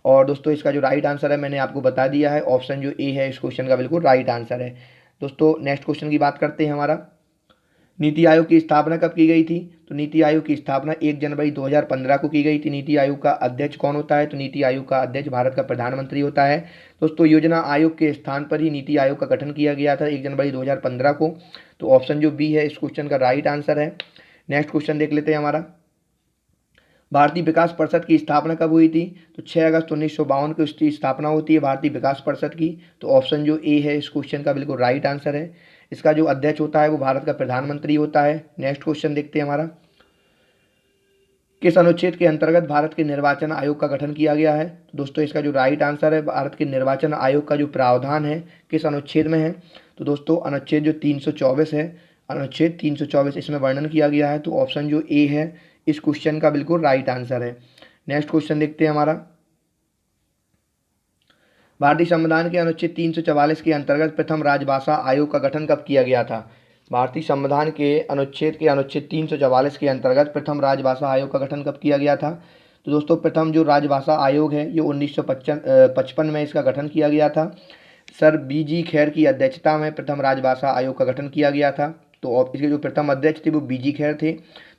और दोस्तों इसका जो राइट आंसर है मैंने आपको बता दिया है, ऑप्शन जो ए है इस क्वेश्चन का बिल्कुल राइट आंसर है। दोस्तों नेक्स्ट क्वेश्चन की बात करते हैं हमारा। नीति आयोग की स्थापना कब की गई थी? तो नीति आयोग की स्थापना 1 जनवरी 2015 को की गई थी। नीति आयोग का अध्यक्ष कौन होता है? तो नीति आयोग का अध्यक्ष भारत का प्रधानमंत्री होता है। दोस्तों योजना आयोग के स्थान पर ही नीति आयोग का गठन किया गया था 1 जनवरी 2015 को। तो ऑप्शन जो बी है इस क्वेश्चन का राइट आंसर है। नेक्स्ट क्वेश्चन देख लेते हैं हमारा। भारतीय विकास परिषद की स्थापना कब हुई थी? तो 6 अगस्त 1952 को इसकी स्थापना होती है भारतीय विकास परिषद की। तो ऑप्शन जो ए है इस क्वेश्चन का बिल्कुल राइट आंसर है। इसका जो अध्यक्ष होता है वो भारत का प्रधानमंत्री होता है। नेक्स्ट क्वेश्चन देखते हैं हमारा। किस अनुच्छेद के अंतर्गत भारत के निर्वाचन आयोग का गठन किया गया है? तो दोस्तों इसका जो राइट आंसर है, भारत के निर्वाचन आयोग का जो प्रावधान है किस अनुच्छेद में है? तो दोस्तों अनुच्छेद जो 324 है, अनुच्छेद 324 इसमें वर्णन किया गया है। तो ऑप्शन जो ए है इस क्वेश्चन का बिल्कुल राइट आंसर है। नेक्स्ट क्वेश्चन देखते हैं हमारा। भारतीय संविधान के अनुच्छेद 344 के अंतर्गत प्रथम राजभाषा आयोग का गठन कब किया गया था? भारतीय संविधान के अनुच्छेद 344 के अंतर्गत प्रथम राजभाषा आयोग का गठन कब किया गया था? तो दोस्तों प्रथम जो राजभाषा आयोग है ये 1955 में इसका गठन किया गया था। Sir BG. खैर की अध्यक्षता में प्रथम राजभाषा आयोग का गठन किया गया था। तो इसके जो प्रथम अध्यक्ष थे वो बी.जी. खैर थे।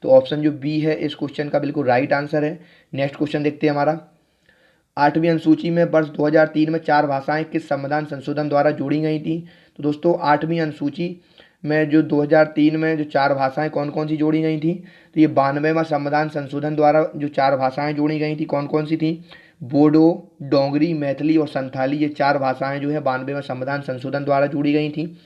तो ऑप्शन जो बी है इस क्वेश्चन का बिल्कुल राइट आंसर है। नेक्स्ट क्वेश्चन देखते हैं हमारा। 8वीं अनुसूची में वर्ष 2003 में 4 भाषाएं किस संविधान संशोधन द्वारा जोड़ी गई थी? तो दोस्तों 8वीं अनुसूची में जो 2003 में जो 4 भाषाएं कौन कौन सी जोड़ी गई थी? तो ये 92वां संविधान संशोधन द्वारा जो 4 भाषाएं जोड़ी गई थी कौन कौन सी थी? बोडो, डोंगरी, मैथिली और संथाली, ये 4 भाषाएं जो है 92वें संविधान संशोधन द्वारा जोड़ी गई थी।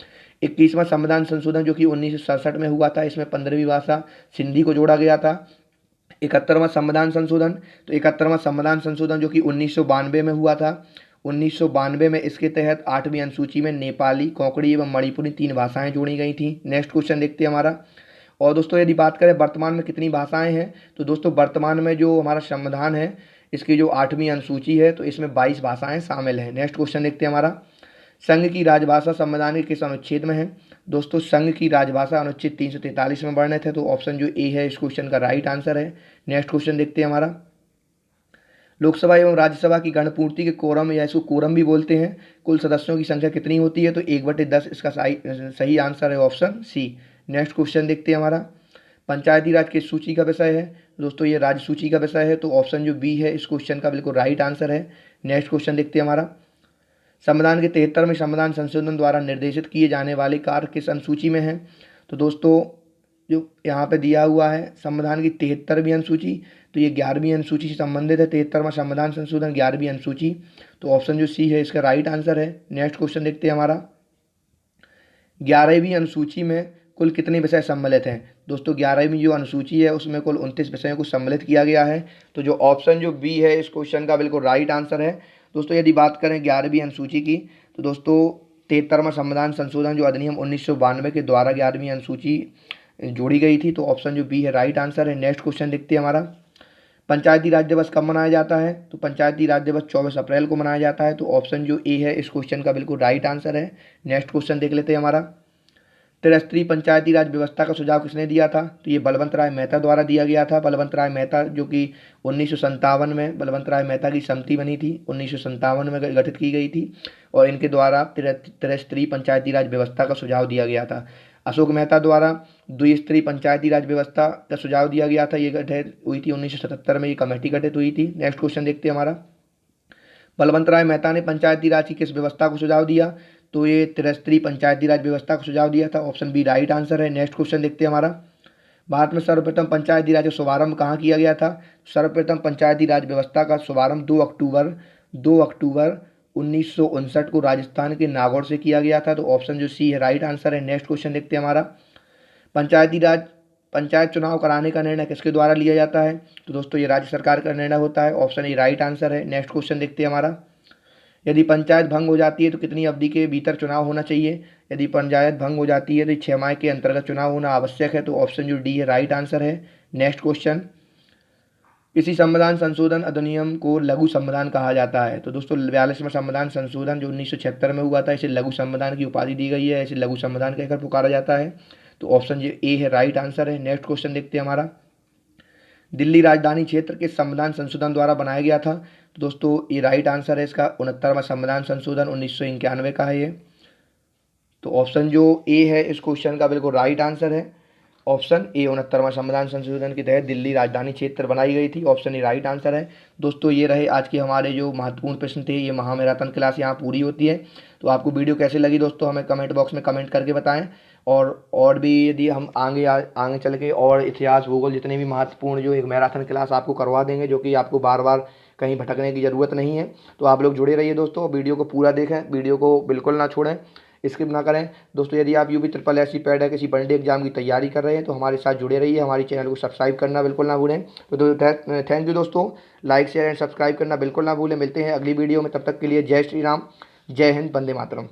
21वां संविधान संशोधन जो कि 1967 में हुआ था, इसमें 15वीं भाषा सिंधी को जोड़ा गया था। 71वां संविधान संशोधन, तो 71वां संविधान संशोधन जो कि 1992 में हुआ था, 1992 में इसके तहत 8वीं अनुसूची में नेपाली, कोंकणी एवं मणिपुरी 3 भाषाएं जोड़ी गई थी। नेक्स्ट क्वेश्चन देखते हैं हमारा। और दोस्तों यदि बात करें वर्तमान में कितनी भाषाएं हैं, तो दोस्तों वर्तमान में जो हमारा संविधान है इसकी जो 8वीं अनुसूची है तो इसमें 22 भाषाएं शामिल हैं। नेक्स्ट क्वेश्चन देखते हैं हमारा। संघ की राजभाषा संविधान के किस अनुच्छेद में है? दोस्तों संघ की राजभाषा अनुच्छेद 343 में वर्णित है। तो ऑप्शन जो ए है इस क्वेश्चन का राइट आंसर है। नेक्स्ट क्वेश्चन देखते हैं हमारा। लोकसभा एवं राज्यसभा की गणपूर्ति के कोरम या इसको कोरम भी बोलते हैं, कुल सदस्यों की संख्या कितनी होती है? तो 1/10 इसका सही आंसर है, ऑप्शन सी। नेक्स्ट क्वेश्चन देखते हैं हमारा। पंचायती राज किस सूची का विषय है? दोस्तों ये राज्य सूची का विषय है। तो ऑप्शन जो बी है इस क्वेश्चन का बिल्कुल राइट आंसर है। नेक्स्ट क्वेश्चन देखते हैं हमारा। संविधान के 73वें संविधान संशोधन द्वारा निर्देशित किए जाने वाले कार्य किस अनुसूची में है? तो दोस्तों जो यहाँ पे दिया हुआ है संविधान की 73वीं अनुसूची, तो ये 11वीं अनुसूची से संबंधित है। 73वां संविधान संशोधन 11वीं अनुसूची। तो ऑप्शन जो सी है इसका राइट आंसर है। नेक्स्ट क्वेश्चन देखते हैं हमारा। 11वीं अनुसूची में कुल कितने विषय सम्मिलित हैं? दोस्तों 11वीं जो अनुसूची है उसमें कुल 29 विषयों को सम्मिलित किया गया है। तो जो ऑप्शन जो बी है इस क्वेश्चन का बिल्कुल राइट आंसर है। दोस्तों यदि बात करें 11वीं अनुसूची की, तो दोस्तों 73वां संविधान संशोधन जो अधिनियम 1992 के द्वारा 11वीं अनुसूची जोड़ी गई थी। तो ऑप्शन जो बी है राइट आंसर है। नेक्स्ट क्वेश्चन देखते हैं हमारा, पंचायती राज दिवस कब मनाया जाता है? तो पंचायती राज दिवस 24 अप्रैल को मनाया जाता है। तो ऑप्शन जो ए है इस क्वेश्चन का बिल्कुल राइट आंसर है। नेक्स्ट क्वेश्चन देख लेते हैं हमारा, त्रिस्तरीय पंचायती राज व्यवस्था का सुझाव किसने दिया था? तो ये बलवंत राय मेहता द्वारा दिया गया था। बलवंत राय मेहता जो कि 1957 में बलवंत राय मेहता की समिति बनी थी, 1957 में गठित की गई थी और इनके द्वारा त्रिस्तरीय पंचायती राज व्यवस्था का सुझाव दिया गया था। अशोक मेहता द्वारा द्विस्तरीय पंचायती राज व्यवस्था का सुझाव दिया गया था। ये गठित हुई थी 1977 में, ये कमेटी गठित हुई थी। नेक्स्ट क्वेश्चन देखते हैं हमारा, बलवंत राय मेहता ने पंचायती राज की किस व्यवस्था को सुझाव दिया? तो ये त्रिस्तरीय पंचायती राज व्यवस्था को सुझाव दिया था। ऑप्शन बी राइट आंसर है। नेक्स्ट क्वेश्चन देखते हैं हमारा, भारत में सर्वप्रथम पंचायती राज का शुभारंभ कहाँ किया गया था? सर्वप्रथम पंचायती राज व्यवस्था का शुभारंभ 2 अक्टूबर 1959 को राजस्थान के नागौर से किया गया था। तो ऑप्शन जो सी है राइट आंसर है। नेक्स्ट क्वेश्चन देखते हैं हमारा, पंचायत चुनाव कराने का निर्णय किसके द्वारा लिया जाता है? तो दोस्तों ये राज्य सरकार का निर्णय होता है। ऑप्शन ए राइट आंसर है। नेक्स्ट क्वेश्चन देखते हैं हमारा, यदि पंचायत भंग हो जाती है तो कितनी अवधि के भीतर चुनाव होना चाहिए? यदि पंचायत भंग हो जाती है तो 6 माह के अंतर्गत चुनाव होना आवश्यक है। तो ऑप्शन जो डी है राइट आंसर है। नेक्स्ट क्वेश्चन, इसी संविधान संशोधन अधिनियम को लघु संविधान कहा जाता है? तो दोस्तों 42वां संविधान संशोधन जो 1976 में हुआ था, इसे लघु संविधान की उपाधि दी गई है। इसे लघु संविधान कहकर पुकारा जाता है। तो ऑप्शन जो ए है राइट आंसर है। नेक्स्ट क्वेश्चन देखते हैं हमारा, दिल्ली राजधानी क्षेत्र के संविधान संशोधन द्वारा बनाया गया था? तो दोस्तों ये राइट आंसर है इसका, 69वां संविधान संशोधन 1991 का है ये। तो ऑप्शन जो ए है इस क्वेश्चन का बिल्कुल राइट आंसर है। ऑप्शन ए 69वां संविधान संशोधन के तहत दिल्ली राजधानी क्षेत्र बनाई गई थी। ऑप्शन ए राइट आंसर है। दोस्तों ये रहे आज के हमारे जो महत्वपूर्ण प्रश्न थे। ये महामैराथन क्लास यहाँ पूरी होती है। तो आपको वीडियो कैसे लगी दोस्तों हमें कमेंट बॉक्स में कमेंट करके बताएं। और भी यदि हम आगे चल के और इतिहास भूगोल जितने भी महत्वपूर्ण जो एक मैराथन क्लास आपको करवा देंगे, जो कि आपको बार बार कहीं भटकने की ज़रूरत नहीं है। तो आप लोग जुड़े रहिए दोस्तों, वीडियो को पूरा देखें, वीडियो को बिल्कुल ना छोड़ें, स्किप ना करें। दोस्तों यदि आप UP triple S C PET है किसी बनडे एग्जाम की तैयारी कर रहे हैं तो हमारे साथ जुड़े रहिए, हमारे चैनल को सब्सक्राइब करना बिल्कुल ना भूलें। तो थैंक यू दोस्तों, लाइक शेयर एंड सब्सक्राइब करना बिल्कुल ना भूलें। मिलते हैं अगली वीडियो में, तब तक के लिए जय श्री राम, जय हिंद, वंदे मातरम।